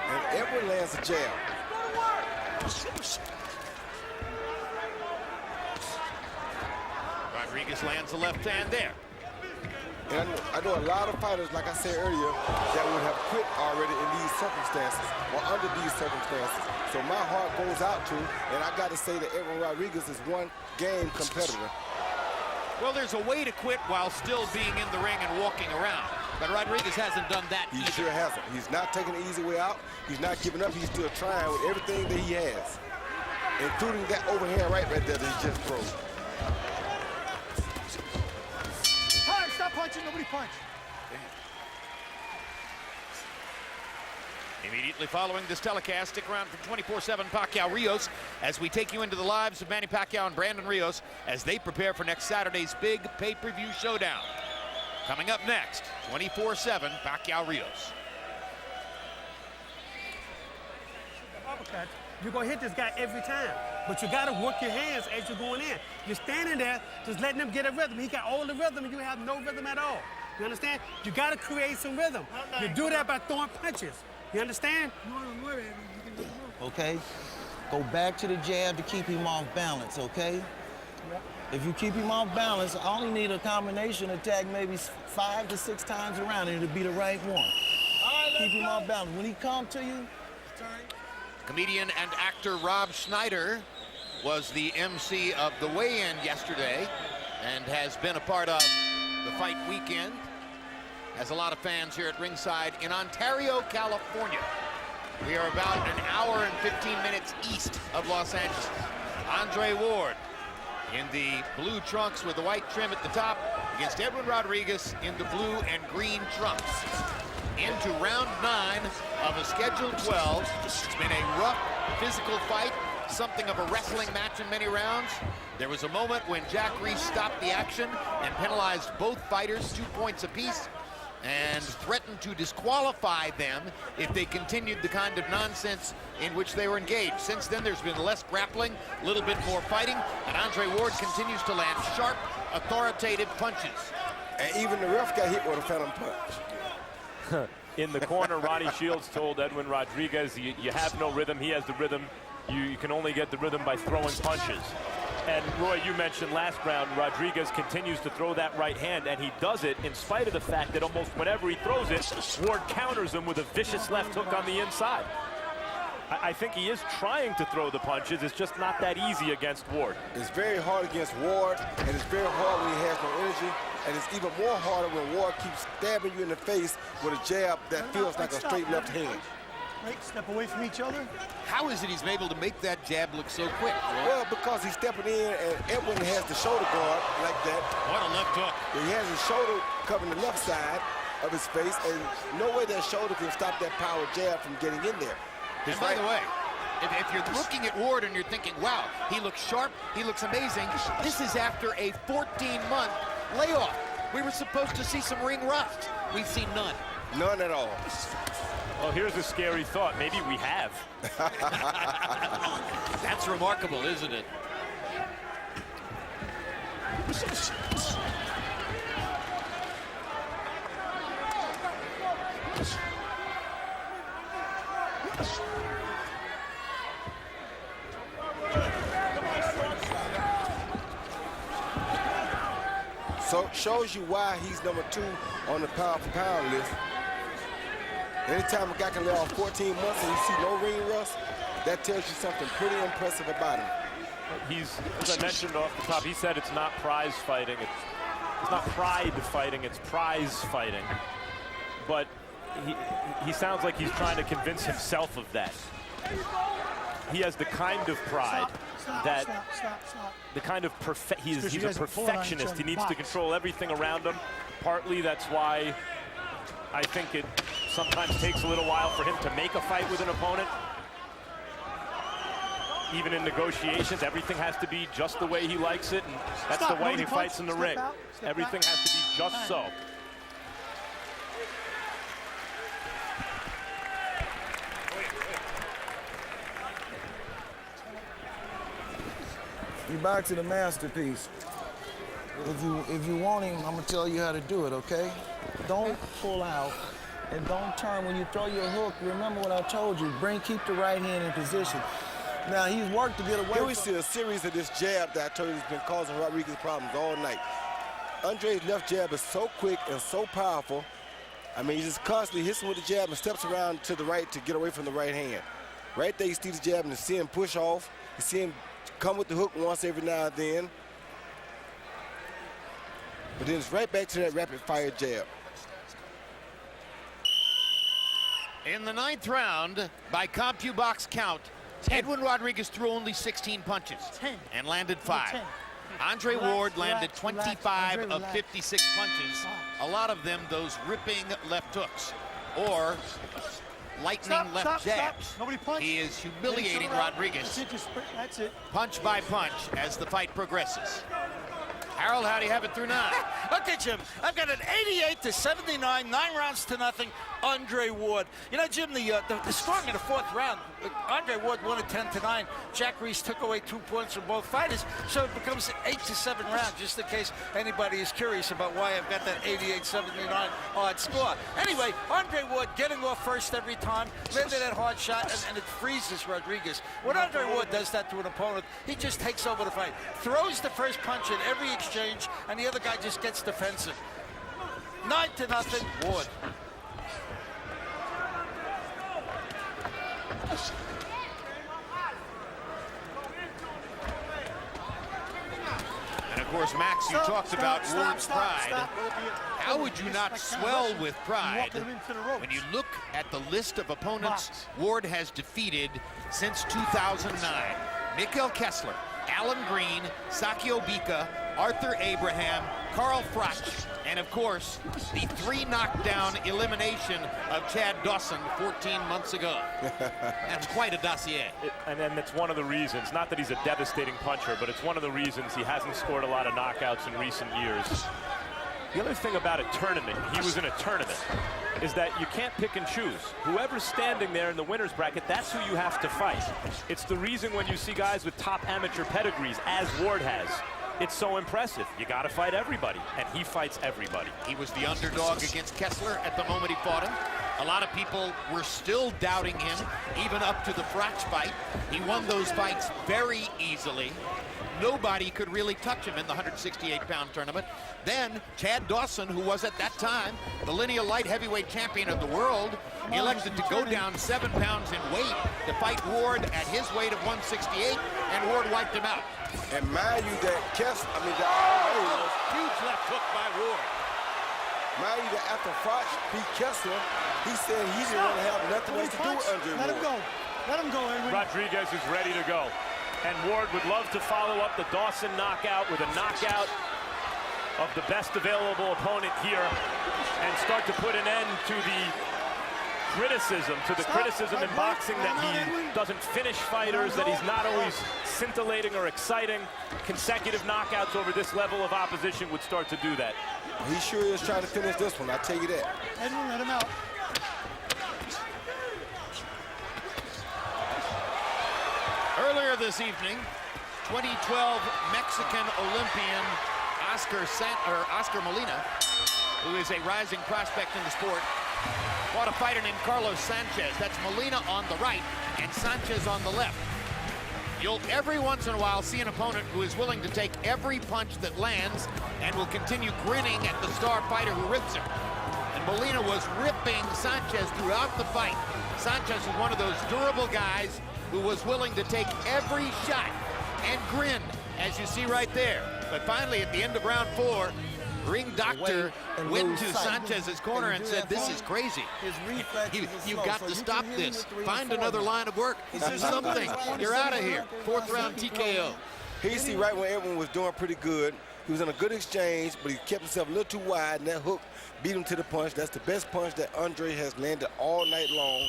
And Edwin lands a jab. Rodriguez lands a left hand there. And I know a lot of fighters, like I said earlier, that would have quit already in these circumstances or under these circumstances. So my heart goes out to, and I got to say that Edwin Rodriguez is one game competitor. Well, there's a way to quit while still being in the ring and walking around. But Rodriguez hasn't done that either. He sure hasn't. He's not taking the easy way out. He's not giving up. He's still trying with everything that he has, including that overhand right there that he just threw. Punch, stop punching, nobody punch. Immediately following this telecast, stick around for 24/7 Pacquiao Rios as we take you into the lives of Manny Pacquiao and Brandon Rios as they prepare for next Saturday's big pay-per-view showdown. Coming up next, 24/7 Pacquiao Rios. Uppercut. You're going to hit this guy every time, but you got to work your hands as you're going in. You're standing there just letting him get a rhythm. He got all the rhythm, and you have no rhythm at all. You understand? You got to create some rhythm. You do that by throwing punches. You understand? Okay? Go back to the jab to keep him off balance, okay? If you keep him off balance, I only need a combination attack maybe 5 to 6 times around, and it'll be the right one. Keep him off balance. When he comes to you, Comedian and actor Rob Schneider was the MC of the weigh-in yesterday and has been a part of the fight weekend. Has a lot of fans here at ringside in Ontario, California. We are about an hour and 15 minutes east of Los Angeles. Andre Ward in the blue trunks with the white trim at the top against Edwin Rodriguez in the blue and green trunks. Into round 9 of a scheduled 12. It's been a rough physical fight, something of a wrestling match in many rounds. There was a moment when Jack Reese stopped the action and penalized both fighters 2 points apiece and threatened to disqualify them if they continued the kind of nonsense in which they were engaged. Since then, there's been less grappling, a little bit more fighting, and Andre Ward continues to land sharp, authoritative punches. And even the ref got hit with a phantom punch. In the corner, Ronnie Shields told Edwin Rodriguez, you have no rhythm. He has the rhythm. You can only get the rhythm by throwing punches. And Roy, you mentioned last round, Rodriguez continues to throw that right hand, and he does it in spite of the fact that almost whenever he throws it, Ward counters him with a vicious left hook on the inside. I think he is trying to throw the punches. It's just not that easy against Ward. It's very hard against Ward, and it's very hard when he has no energy, and it's even more harder when Ward keeps stabbing you in the face with a jab that feels like a straight left hand. Right, step away from each other. How is it he's able to make that jab look so quick, Roy? Well, because he's stepping in, and Edwin has the shoulder guard like that. What a left hook. He has his shoulder covering the left side of his face, and no way that shoulder can stop that power jab from getting in there. And by the way, if you're looking at Ward and you're thinking, wow, he looks sharp, he looks amazing, this is after a 14-month layoff. We were supposed to see some ring rust. We've seen none. None at all. Well, here's a scary thought. Maybe we have. That's remarkable, isn't it? So shows you why he's #2 on the pound-for-pound list. Anytime a guy can lay off 14 months and you see no ring rust, that tells you something pretty impressive about him. He's, as I mentioned off the top, he said it's not prize fighting. It's not pride fighting, it's prize fighting. But he sounds like he's trying to convince himself of that. He has the kind of pride the kind of he's a perfectionist. He needs to control everything around him. Partly that's why I think it sometimes takes a little while for him to make a fight with an opponent. Even in negotiations, everything has to be just the way he likes it, and that's the way he fights in the ring. Everything has to be just so. You boxing a masterpiece. If you want him, I'm gonna tell you how to do it, okay? Don't pull out and don't turn when you throw your hook. Remember what I told you. Keep the right hand in position. Now he's worked to get away. Here we see a series of this jab that I told you has been causing Rodriguez problems all night. Andre's left jab is so quick and so powerful. I mean, he just constantly hits him with the jab and steps around to the right to get away from the right hand. Right there, you see the jab and you see him push off. You see him come with the hook once every now and then. But then it's right back to that rapid fire jab. In the 9th round, by CompuBox count, Edwin Rodriguez threw only 16 punches and landed 5. Andre Ward landed 25 of 56 punches, a lot of them those ripping left hooks or lightning left jabs. He is humiliating Rodriguez punch by punch as the fight progresses. Harold, how do you have it through 9? Okay, Jim, I've got an 88-79, 9 rounds to nothing, Andre Ward. You know, Jim, the scoring in the 4th round, Andre Ward won it 10-9. Jack Reese took away 2 points from both fighters, so it becomes an 8-7 round, just in case anybody is curious about why I've got that 88-79 odd score. Anyway, Andre Ward getting off first every time, landed that hard shot, and it freezes Rodriguez. When Andre Ward does that to an opponent, he just takes over the fight, throws the first punch in every exchange, and the other guy just gets defensive. 9-0, Ward. And of course, Max, you talked about Ward's pride. How would you not swell with pride when you look at the list of opponents Ward has defeated since 2009? Mikkel Kessler, Alan Green, Sakio Bika, Arthur Abraham, Carl Froch, and of course, the 3 knockdown elimination of Chad Dawson 14 months ago. That's quite a dossier. And then that's one of the reasons, not that he's a devastating puncher, but it's one of the reasons he hasn't scored a lot of knockouts in recent years. The other thing about a tournament, he was in a tournament, is that you can't pick and choose. Whoever's standing there in the winner's bracket, that's who you have to fight. It's the reason when you see guys with top amateur pedigrees, as Ward has, it's so impressive. You got to fight everybody, and he fights everybody. He was the underdog against Kessler at the moment he fought him. A lot of people were still doubting him, even up to the Froch fight. He won those fights very easily. Nobody could really touch him in the 168-pound tournament. Then Chad Dawson, who was at that time the lineal light heavyweight champion of the world, elected to go down 7 pounds in weight to fight Ward at his weight of 168, and Ward wiped him out. And mind you that Kessler, huge left hook by Ward. Mind you that after Froch beat Kessler, he said he didn't want to have nothing else to do with Andre Ward. Let him go. Let him go, Edwin. Rodriguez is ready to go. And Ward would love to follow up the Dawson knockout with a knockout of the best available opponent here and start to put an end to the criticism to the criticism in boxing that he doesn't finish fighters, that he's not always scintillating or exciting. Consecutive knockouts over this level of opposition would start to do that. He sure is trying to finish this one, I'll tell you that. Edwin, let him out. Earlier this evening, 2012 Mexican Olympian Oscar Molina, who is a rising prospect in the sport, fought a fighter named Carlos Sanchez. That's Molina on the right and Sanchez on the left. You'll every once in a while see an opponent who is willing to take every punch that lands and will continue grinning at the star fighter who rips him. And Molina was ripping Sanchez throughout the fight. Sanchez is one of those durable guys who was willing to take every shot and grin, as you see right there. But finally, at the end of round 4, ring doctor went to Sanchez's corner and said, "This is crazy. You've got to stop this. Find another line of work. Do something. You're out of here." 4th round TKO. Here you see right when Edwin was doing pretty good. He was in a good exchange, but he kept himself a little too wide, and that hook beat him to the punch. That's the best punch that Andre has landed all night long.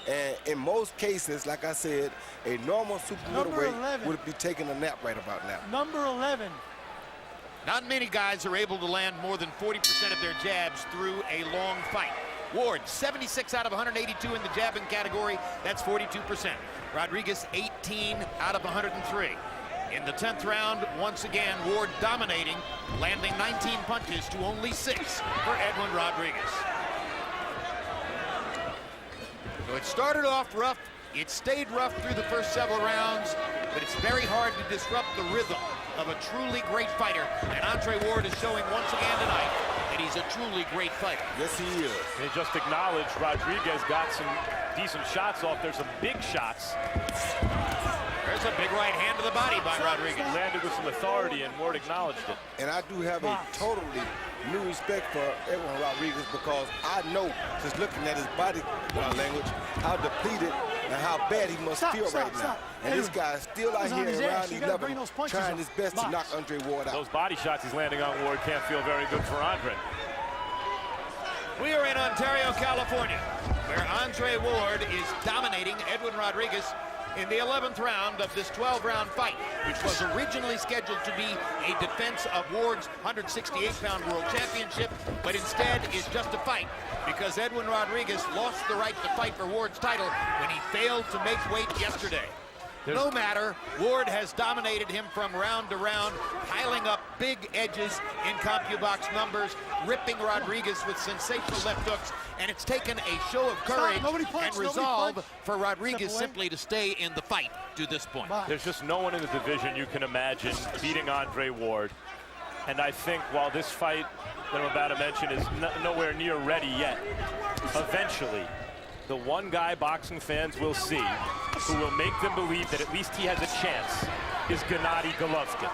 And in most cases, like I said, a normal super middleweight would be taking a nap right about now. Number 11. Not many guys are able to land more than 40% of their jabs through a long fight. Ward, 76 out of 182 in the jabbing category. That's 42%. Rodriguez, 18 out of 103. In the 10th round, once again, Ward dominating, landing 19 punches to only 6 for Edwin Rodriguez. So it started off rough. It stayed rough through the first several rounds, but it's very hard to disrupt the rhythm of a truly great fighter. And Andre Ward is showing once again tonight that he's a truly great fighter. Yes, he is. They just acknowledged Rodriguez got some decent shots off. There's some big shots. There's a big right hand to the body by Rodriguez. Landed with some authority, and Ward acknowledged it. And I do have a totally new respect for Edwin Rodriguez, because I know, just looking at his body language, how depleted and how bad he must feel right now. And this guy is still out here around 11, trying his best to knock Andre Ward out. Those body shots he's landing on Ward can't feel very good for Andre. We are in Ontario, California, where Andre Ward is dominating Edwin Rodriguez in the 11th round of this 12-round fight, which was originally scheduled to be a defense of Ward's 168-pound world championship, but instead is just a fight because Edwin Rodriguez lost the right to fight for Ward's title when he failed to make weight yesterday. No matter, Ward has dominated him from round to round, piling up big edges in CompuBox numbers, ripping Rodriguez with sensational left hooks, and it's taken a show of courage and resolve for Rodriguez simply to stay in the fight to this point. There's just no one in the division you can imagine beating Andre Ward. And I think while this fight that I'm about to mention is nowhere near ready yet, eventually, the one guy boxing fans will see who will make them believe that at least he has a chance is Gennady Golovkin.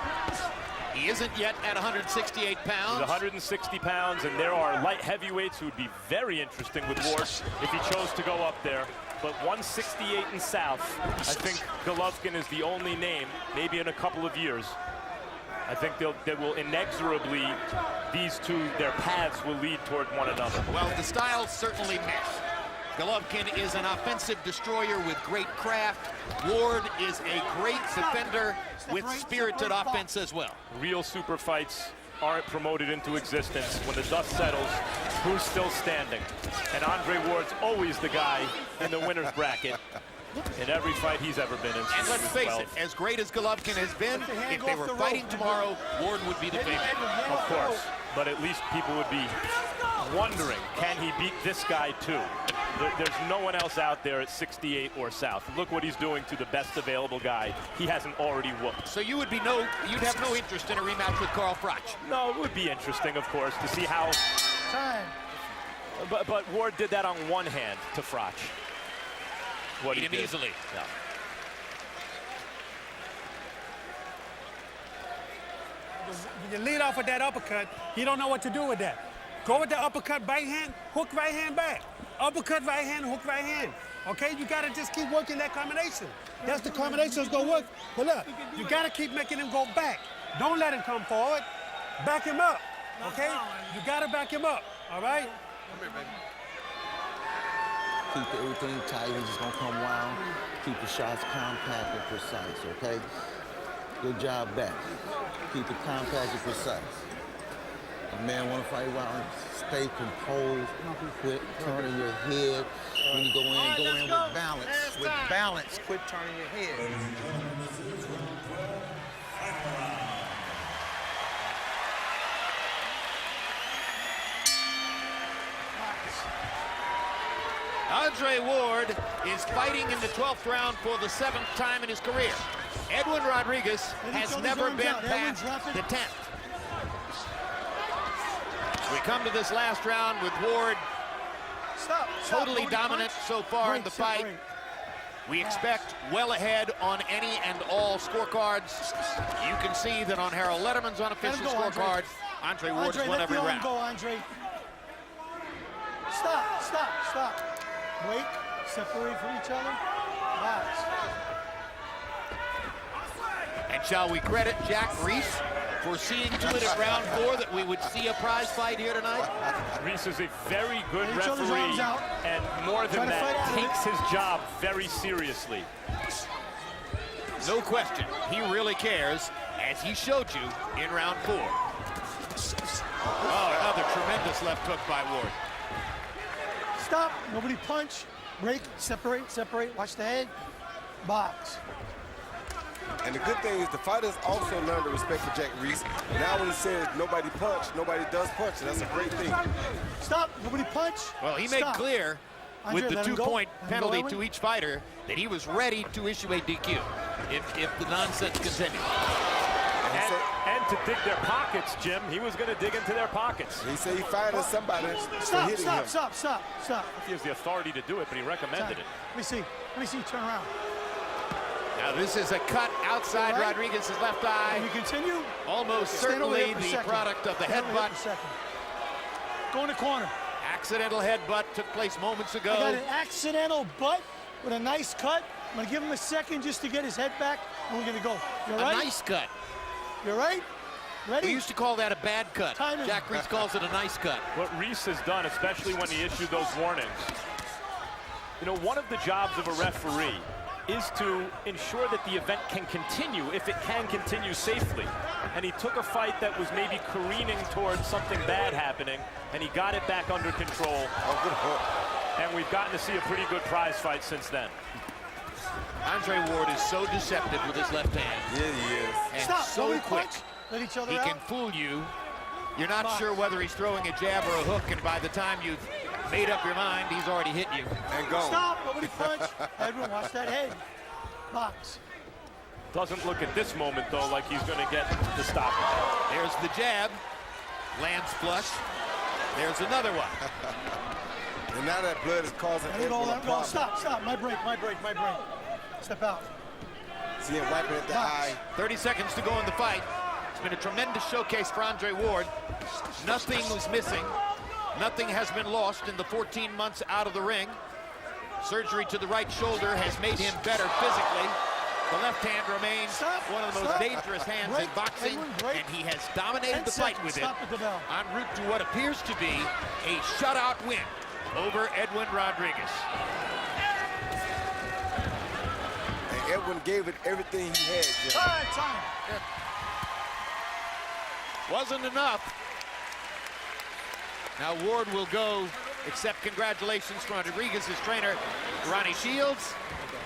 He isn't yet at 168 pounds. He's 160 pounds, and there are light heavyweights who would be very interesting with Ward if he chose to go up there. But 168 in South, I think Golovkin is the only name, maybe in a couple of years. I think they will inexorably, these two, their paths will lead toward one another. Well, the styles certainly mesh. Golovkin is an offensive destroyer with great craft. Ward is a great defender with spirited offense as well. Real super fights aren't promoted into existence. When the dust settles, who's still standing? And Andre Ward's always the guy in the winner's bracket in every fight he's ever been in. And let's face it, as great as Golovkin has been, if they were fighting tomorrow, Ward would be the favorite. Of course, but at least people would be wondering, can he beat this guy too? There's no one else out there at 68 or South. Look what he's doing to the best available guy he hasn't already whooped. So you'd have no interest in a rematch with Carl Froch? No, it would be interesting, of course, to see how. But Ward did that on one hand to Froch. What he did easily. Yeah. You lead off with that uppercut, you don't know what to do with that. Go with the uppercut right hand, hook right hand back. Uppercut right hand, hook right hand. Okay, you gotta just keep working that combination. That's the combination that's gonna work. But look, you gotta keep making him go back. Don't let him come forward. Back him up, okay? You gotta back him up, all right? Come here, baby. Keep everything tight. He's just going to come wild. Keep the shots compact and precise, okay? Good job back. Keep it compact and precise. A man want to fight wild. Stay composed. Quit turning your head. When you go in with balance. With balance, quit turning your head. Andre Ward is fighting in the 12th round for the 7th time in his career. Edwin Rodriguez has never been past the 10th. We come to this last round with Ward totally dominant so far in the fight. We expect well ahead on any and all scorecards. You can see that on Harold Letterman's unofficial scorecard, Andre Ward has won every round. Go, Andre. Stop. Break, separate from each other. Box. And shall we credit Jack Reese for seeing to it at round 4 that we would see a prize fight here tonight? Reese is a very good referee, and more than that, takes his job very seriously. No question, he really cares, as he showed you in round 4. Oh, another tremendous left hook by Ward. Stop, nobody punch, break, separate, watch the head, box. And the good thing is the fighters also learn to respect for Jack Reese. Now when he says nobody punch, nobody does punch, and that's a great thing. Stop, nobody punch. Well, he made clear with the 2-point penalty to each fighter that he was ready to issue a DQ if the nonsense continued. And to dig their pockets, Jim. He was going to dig into their pockets. He said he fired at somebody for hitting him. Stop. He has the authority to do it, but he recommended it. Let me see, turn around. Now this is a cut outside Rodriguez's left eye. Can you continue? Almost certainly the product of the headbutt. Go in the corner. Accidental headbutt took place moments ago. I got an accidental butt with a nice cut. I'm going to give him a second just to get his head back, and we're going to go. You all right? A nice cut. You all right? Ready? We used to call that a bad cut. Jack Reese calls it a nice cut. What Reese has done, especially when he issued those warnings, you know, one of the jobs of a referee is to ensure that the event can continue, if it can continue safely. And he took a fight that was maybe careening towards something bad happening, and he got it back under control. Oh, good hook. And we've gotten to see a pretty good prize fight since then. Andre Ward is so deceptive with his left hand. Yeah, he is. And so quick. Let each other he out. can fool you. You're not sure whether he's throwing a jab or a hook, and by the time you've made up your mind, he's already hit you. And go. Stop, nobody punch. Edwin, watch that head. Box. Doesn't look at this moment, though, like he's going to get the stop. There's the jab. Lands flush. There's another one. And now that blood is causing Edwin a problem. Stop. My break. Step out. See him wiping at the eye. 30 seconds to go in the fight. It's been a tremendous showcase for Andre Ward. Nothing was missing. Nothing has been lost in the 14 months out of the ring. Surgery to the right shoulder has made him better physically. The left hand remains one of the most dangerous hands in boxing, and he has dominated the fight with it en route to what appears to be a shutout win over Edwin Rodriguez. And Edwin gave it everything he had, Jim. All right, time. Wasn't enough. Now Ward will go accept congratulations from Rodriguez's trainer, Ronnie Shields.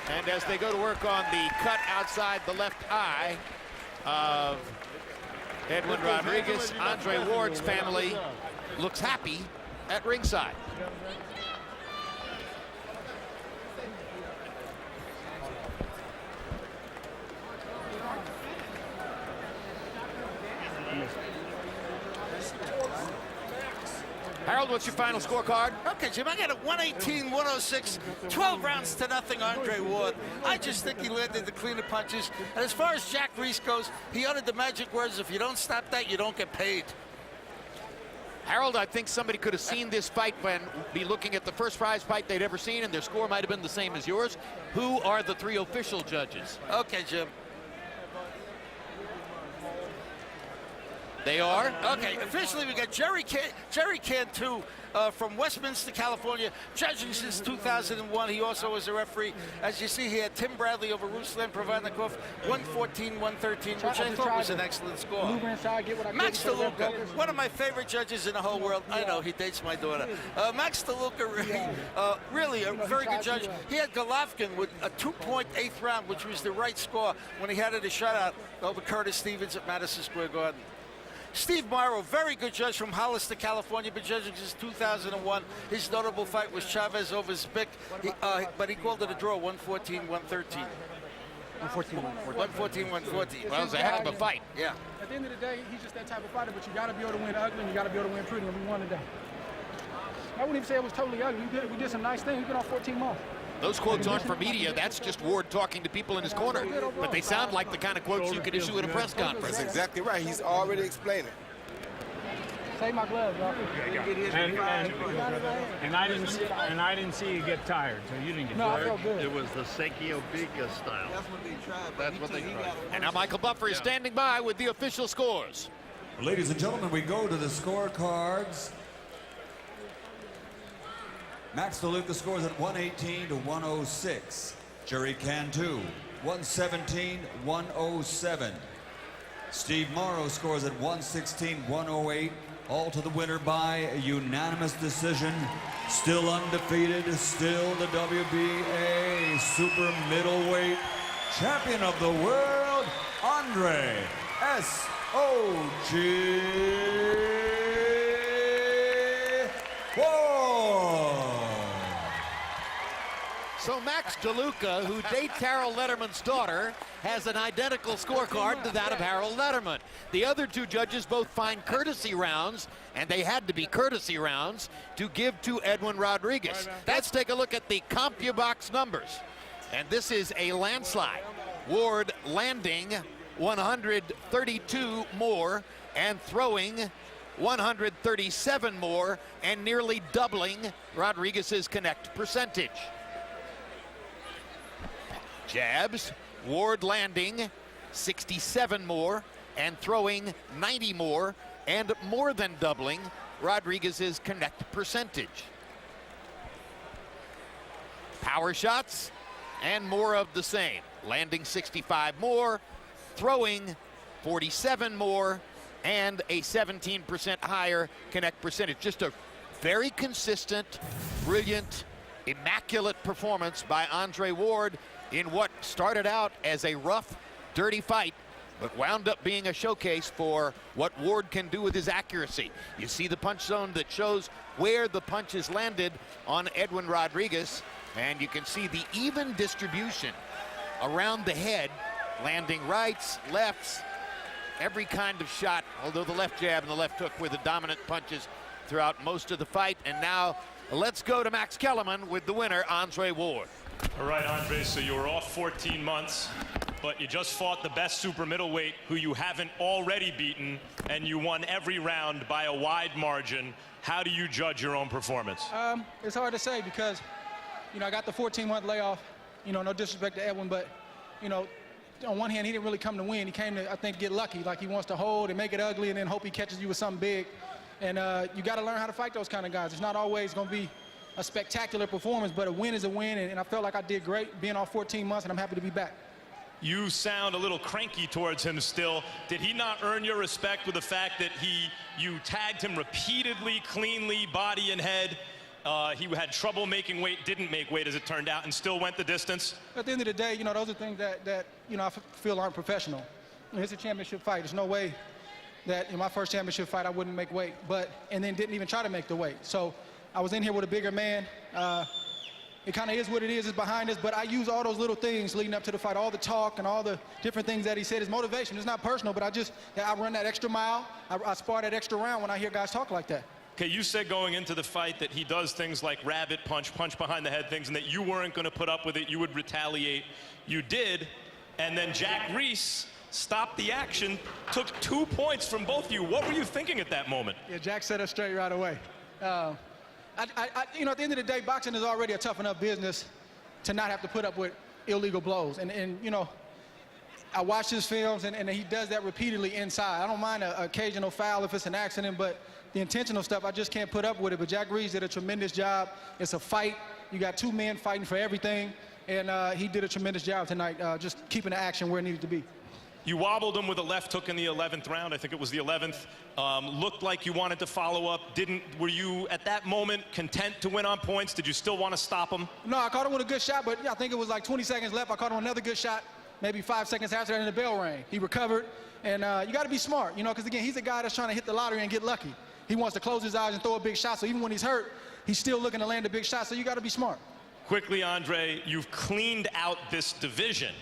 And as they go to work on the cut outside the left eye of Edwin Rodriguez, Andre Ward's family looks happy at ringside. Harold, what's your final scorecard? Okay, Jim, I got a 118-106, 12 rounds to nothing, Andre Ward. I just think he landed the cleaner punches. And as far as Jack Reese goes, he uttered the magic words, if you don't stop that, you don't get paid. Harold, I think somebody could have seen this fight and be looking at the first prize fight they'd ever seen, and their score might have been the same as yours. Who are the 3 official judges? Okay, Jim. They are? Okay, officially we got Jerry Cantu from Westminster, California, judging since 2001. He also was a referee. As you see here, Tim Bradley over Ruslan Provodnikov, 114-113, which I thought was an excellent score. Max DeLuca, one of my favorite judges in the whole world. I know, he dates my daughter. Max DeLuca, really a very good judge. He had Golovkin with a 2-point 8th round, which was the right score when he had it a shutout over Curtis Stevens at Madison Square Garden. Steve Morrow, very good judge from Hollister, California, been judging since 2001. His notable fight was Chavez over Zbik, but he called it a draw, 114-113. 114-114. Well, it was a heck of a fight. Yeah. At the end of the day, he's just that type of fighter, but you got to be able to win ugly and you got to be able to win pretty, and we won today. I wouldn't even say it was totally ugly. We did some nice things. We've been on 14 months. Those quotes aren't for media. That's just Ward talking to people in his corner. But they sound like the kind of quotes you could issue at a press conference. That's exactly right. He's already explaining. Save my gloves, y'all. And I didn't see you get tired, so you didn't get tired. I felt good. It was the Sekio Bika style. That's what they tried. And now Michael Buffer is standing by with the official scores. Ladies and gentlemen, we go to the scorecards. Max DeLuca scores at 118-106. Jerry Cantu, 117-107. Steve Morrow scores at 116-108. All to the winner by a unanimous decision. Still undefeated, still the WBA super middleweight champion of the world, Andre S.O.G. Ward. So Max DeLuca, who dates Harold Letterman's daughter, has an identical scorecard to that of Harold Letterman. The other two judges both find courtesy rounds, and they had to be courtesy rounds, to give to Edwin Rodriguez. Let's take a look at the CompuBox numbers. And this is a landslide. Ward landing 132 more and throwing 137 more and nearly doubling Rodriguez's connect percentage. Jabs, Ward landing 67 more and throwing 90 more and more than doubling Rodriguez's connect percentage. Power shots and more of the same. Landing 65 more, throwing 47 more, and a 17% higher connect percentage. Just a very consistent, brilliant, immaculate performance by Andre Ward in what started out as a rough, dirty fight, but wound up being a showcase for what Ward can do with his accuracy. You see the punch zone that shows where the punches landed on Edwin Rodriguez, and you can see the even distribution around the head, landing rights, lefts, every kind of shot, although the left jab and the left hook were the dominant punches throughout most of the fight. And now let's go to Max Kellerman with the winner, Andre Ward. All right, Andre, so you were off 14 months, but you just fought the best super middleweight who you haven't already beaten, and you won every round by a wide margin. How do you judge your own performance? It's hard to say because, I got the 14-month layoff. No disrespect to Edwin, but, on one hand, he didn't really come to win. He came to, I think, get lucky. Like he wants to hold and make it ugly and then hope he catches you with something big. And you got to learn how to fight those kind of guys. It's not always going to be a spectacular performance, but a win is a win, and I felt like I did great being off 14 months, and I'm happy to be back. You sound a little cranky towards him still. Did he not earn your respect with the fact that you tagged him repeatedly, cleanly, body and head? He had trouble making weight, didn't make weight as it turned out, and still went the distance? At the end of the day, those are things that I feel aren't professional. It's a championship fight. There's no way that in my first championship fight I wouldn't make weight, and then didn't even try to make the weight. So I was in here with a bigger man. It kind of is what it is. It's behind us, but I use all those little things leading up to the fight, all the talk and all the different things that he said is motivation. It's not personal, but I run that extra mile. I spar that extra round when I hear guys talk like that. Okay, you said going into the fight that he does things like rabbit punch, punch behind the head things, and that you weren't going to put up with it, you would retaliate. You did, and then Jack Reese stopped the action, took 2 points from both of you. What were you thinking at that moment? Yeah, Jack set us straight right away. At the end of the day, boxing is already a tough enough business to not have to put up with illegal blows. And I watch his films, and he does that repeatedly inside. I don't mind an occasional foul if it's an accident, but the intentional stuff, I just can't put up with it. But Jack Reeves did a tremendous job. It's a fight. You got two men fighting for everything, and he did a tremendous job tonight, just keeping the action where it needed to be. You wobbled him with a left hook in the 11th round. I think it was the 11th. Looked like you wanted to follow up. Were you, at that moment, content to win on points? Did you still want to stop him? No, I caught him with a good shot, but I think it was like 20 seconds left. I caught him another good shot, maybe 5 seconds after that, and the bell rang. He recovered, and you got to be smart, because, again, he's a guy that's trying to hit the lottery and get lucky. He wants to close his eyes and throw a big shot, so even when he's hurt, he's still looking to land a big shot, so you got to be smart. Quickly, Andre, you've cleaned out this division.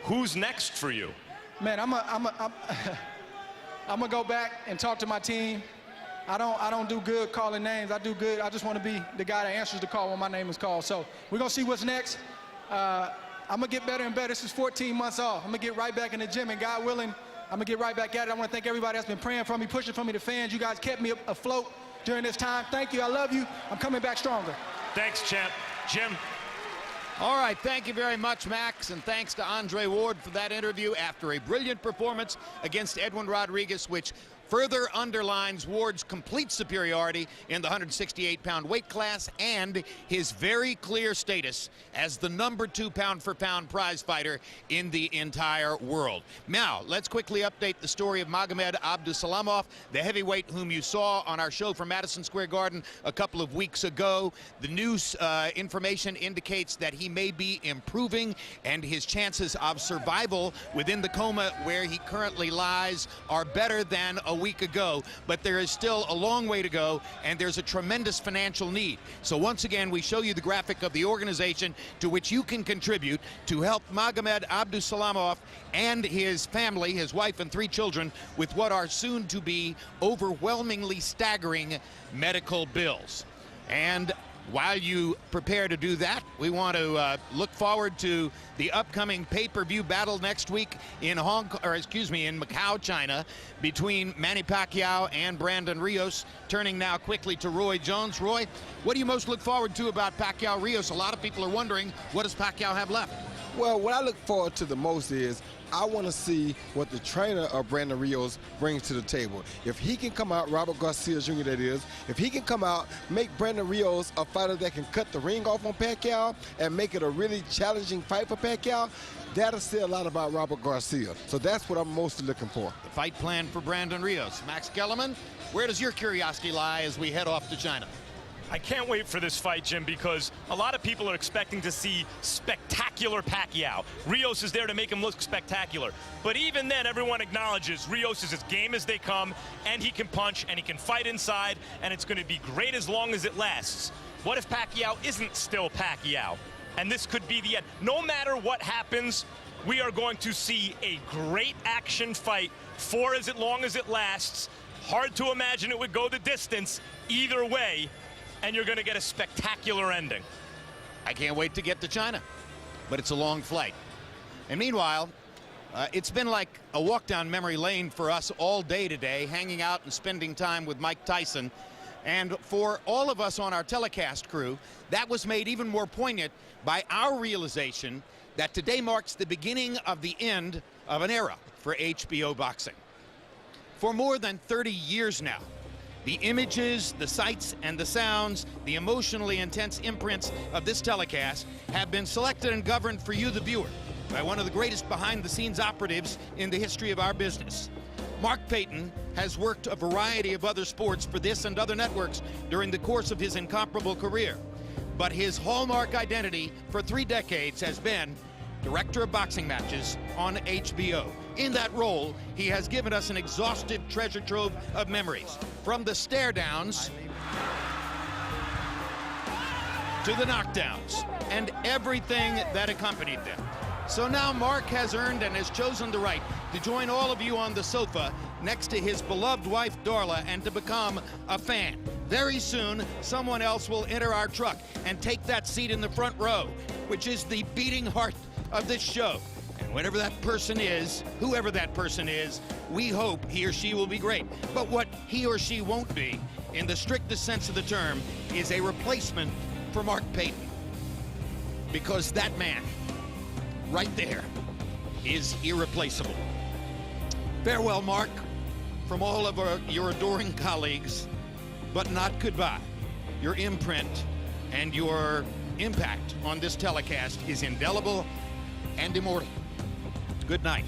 Who's next for you? Man, I'm gonna go back and talk to my team. I don't do good calling names. I do good. I just want to be the guy that answers the call when my name is called. So we're gonna see what's next. I'm gonna get better and better. This is 14 months off. I'm gonna get right back in the gym, and God willing, I'm gonna get right back at it. I want to thank everybody that's been praying for me, pushing for me, the fans. You guys kept me afloat during this time. Thank you. I love you. I'm coming back stronger. Thanks, champ. Jim. All right, thank you very much, Max, and thanks to Andre Ward for that interview after a brilliant performance against Edwin Rodriguez, which further underlines Ward's complete superiority in the 168-pound weight class and his very clear status as the #2 pound-for-pound prize fighter in the entire world. Now, let's quickly update the story of Magomed Abdusalamov, the heavyweight whom you saw on our show from Madison Square Garden a couple of weeks ago. The news information indicates that he may be improving, and his chances of survival within the coma where he currently lies are better than a week ago, but there is still a long way to go, and there's a tremendous financial need. So once again, we show you the graphic of the organization to which you can contribute to help Magomed Abdusalamov and his family, his wife and 3 children, with what are soon to be overwhelmingly staggering medical bills. And while you prepare to do that, we want to look forward to the upcoming pay-per-view battle next week in Macau, China, between Manny Pacquiao and Brandon Rios. Turning now quickly to Roy Jones. Roy, what do you most look forward to about Pacquiao-Rios? A lot of people are wondering, what does Pacquiao have left? Well, what I look forward to the most is I want to see what the trainer of Brandon Rios brings to the table. If he can come out, Robert Garcia Jr. that is, if he can come out, make Brandon Rios a fighter that can cut the ring off on Pacquiao and make it a really challenging fight for Pacquiao, that'll say a lot about Robert Garcia. So that's what I'm mostly looking for. The fight plan for Brandon Rios. Max Kellerman, where does your curiosity lie as we head off to China? I can't wait for this fight, Jim, because a lot of people are expecting to see spectacular Pacquiao. Rios is there to make him look spectacular. But even then, everyone acknowledges Rios is as game as they come, and he can punch, and he can fight inside, and it's going to be great as long as it lasts. What if Pacquiao isn't still Pacquiao? And this could be the end. No matter what happens, we are going to see a great action fight for as long as it lasts. Hard to imagine it would go the distance either way. And you're going to get a spectacular ending. I can't wait to get to China, but it's a long flight. And meanwhile, it's been like a walk down memory lane for us all day today, hanging out and spending time with Mike Tyson. And for all of us on our telecast crew, that was made even more poignant by our realization that today marks the beginning of the end of an era for HBO boxing. For more than 30 years now, the images, the sights, and the sounds, the emotionally intense imprints of this telecast have been selected and governed for you, the viewer, by one of the greatest behind-the-scenes operatives in the history of our business. Mark Payton has worked a variety of other sports for this and other networks during the course of his incomparable career. But his hallmark identity for 3 decades has been director of boxing matches on HBO. In that role, he has given us an exhaustive treasure trove of memories, from the stare-downs to the knockdowns and everything that accompanied them. So now Mark has earned and has chosen the right to join all of you on the sofa next to his beloved wife Darla and to become a fan. Very soon, someone else will enter our truck and take that seat in the front row, which is the beating heart of this show. And whatever that person is, whoever that person is, we hope he or she will be great. But what he or she won't be, in the strictest sense of the term, is a replacement for Mark Payton. Because that man, right there, is irreplaceable. Farewell, Mark, from all of your adoring colleagues, but not goodbye. Your imprint and your impact on this telecast is indelible and immortal. Good night.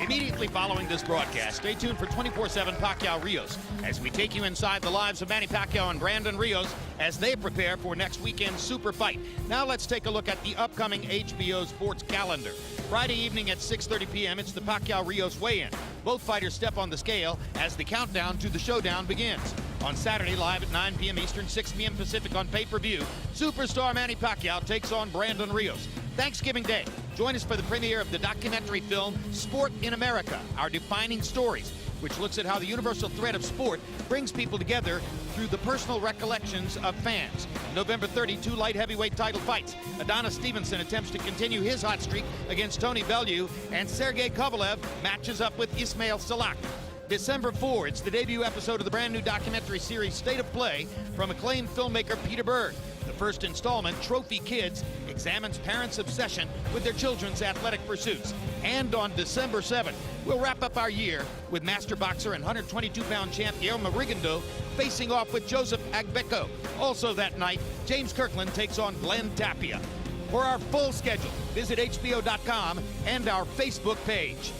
Immediately following this broadcast, stay tuned for 24/7 Pacquiao Rios as we take you inside the lives of Manny Pacquiao and Brandon Rios as they prepare for next weekend's super fight. Now let's take a look at the upcoming HBO sports calendar. Friday evening at 6:30 p.m., it's the Pacquiao Rios weigh-in. Both fighters step on the scale as the countdown to the showdown begins. On Saturday, live at 9 p.m. Eastern, 6 p.m. Pacific on pay-per-view, superstar Manny Pacquiao takes on Brandon Rios. Thanksgiving Day, join us for the premiere of the documentary film Sport in America, Our Defining Stories, which looks at how the universal thread of sport brings people together through the personal recollections of fans. November 30, 2 light heavyweight title fights. Adonis Stevenson attempts to continue his hot streak against Tony Bellew, and Sergey Kovalev matches up with Ismail Salak. December 4, it's the debut episode of the brand new documentary series State of Play from acclaimed filmmaker Peter Berg. The first installment, Trophy Kids, examines parents' obsession with their children's athletic pursuits. And on December 7th, we'll wrap up our year with master boxer and 122-pound champ Guillermo Rigondeaux facing off with Joseph Agbeko. Also that night, James Kirkland takes on Glenn Tapia. For our full schedule, visit HBO.com and our Facebook page.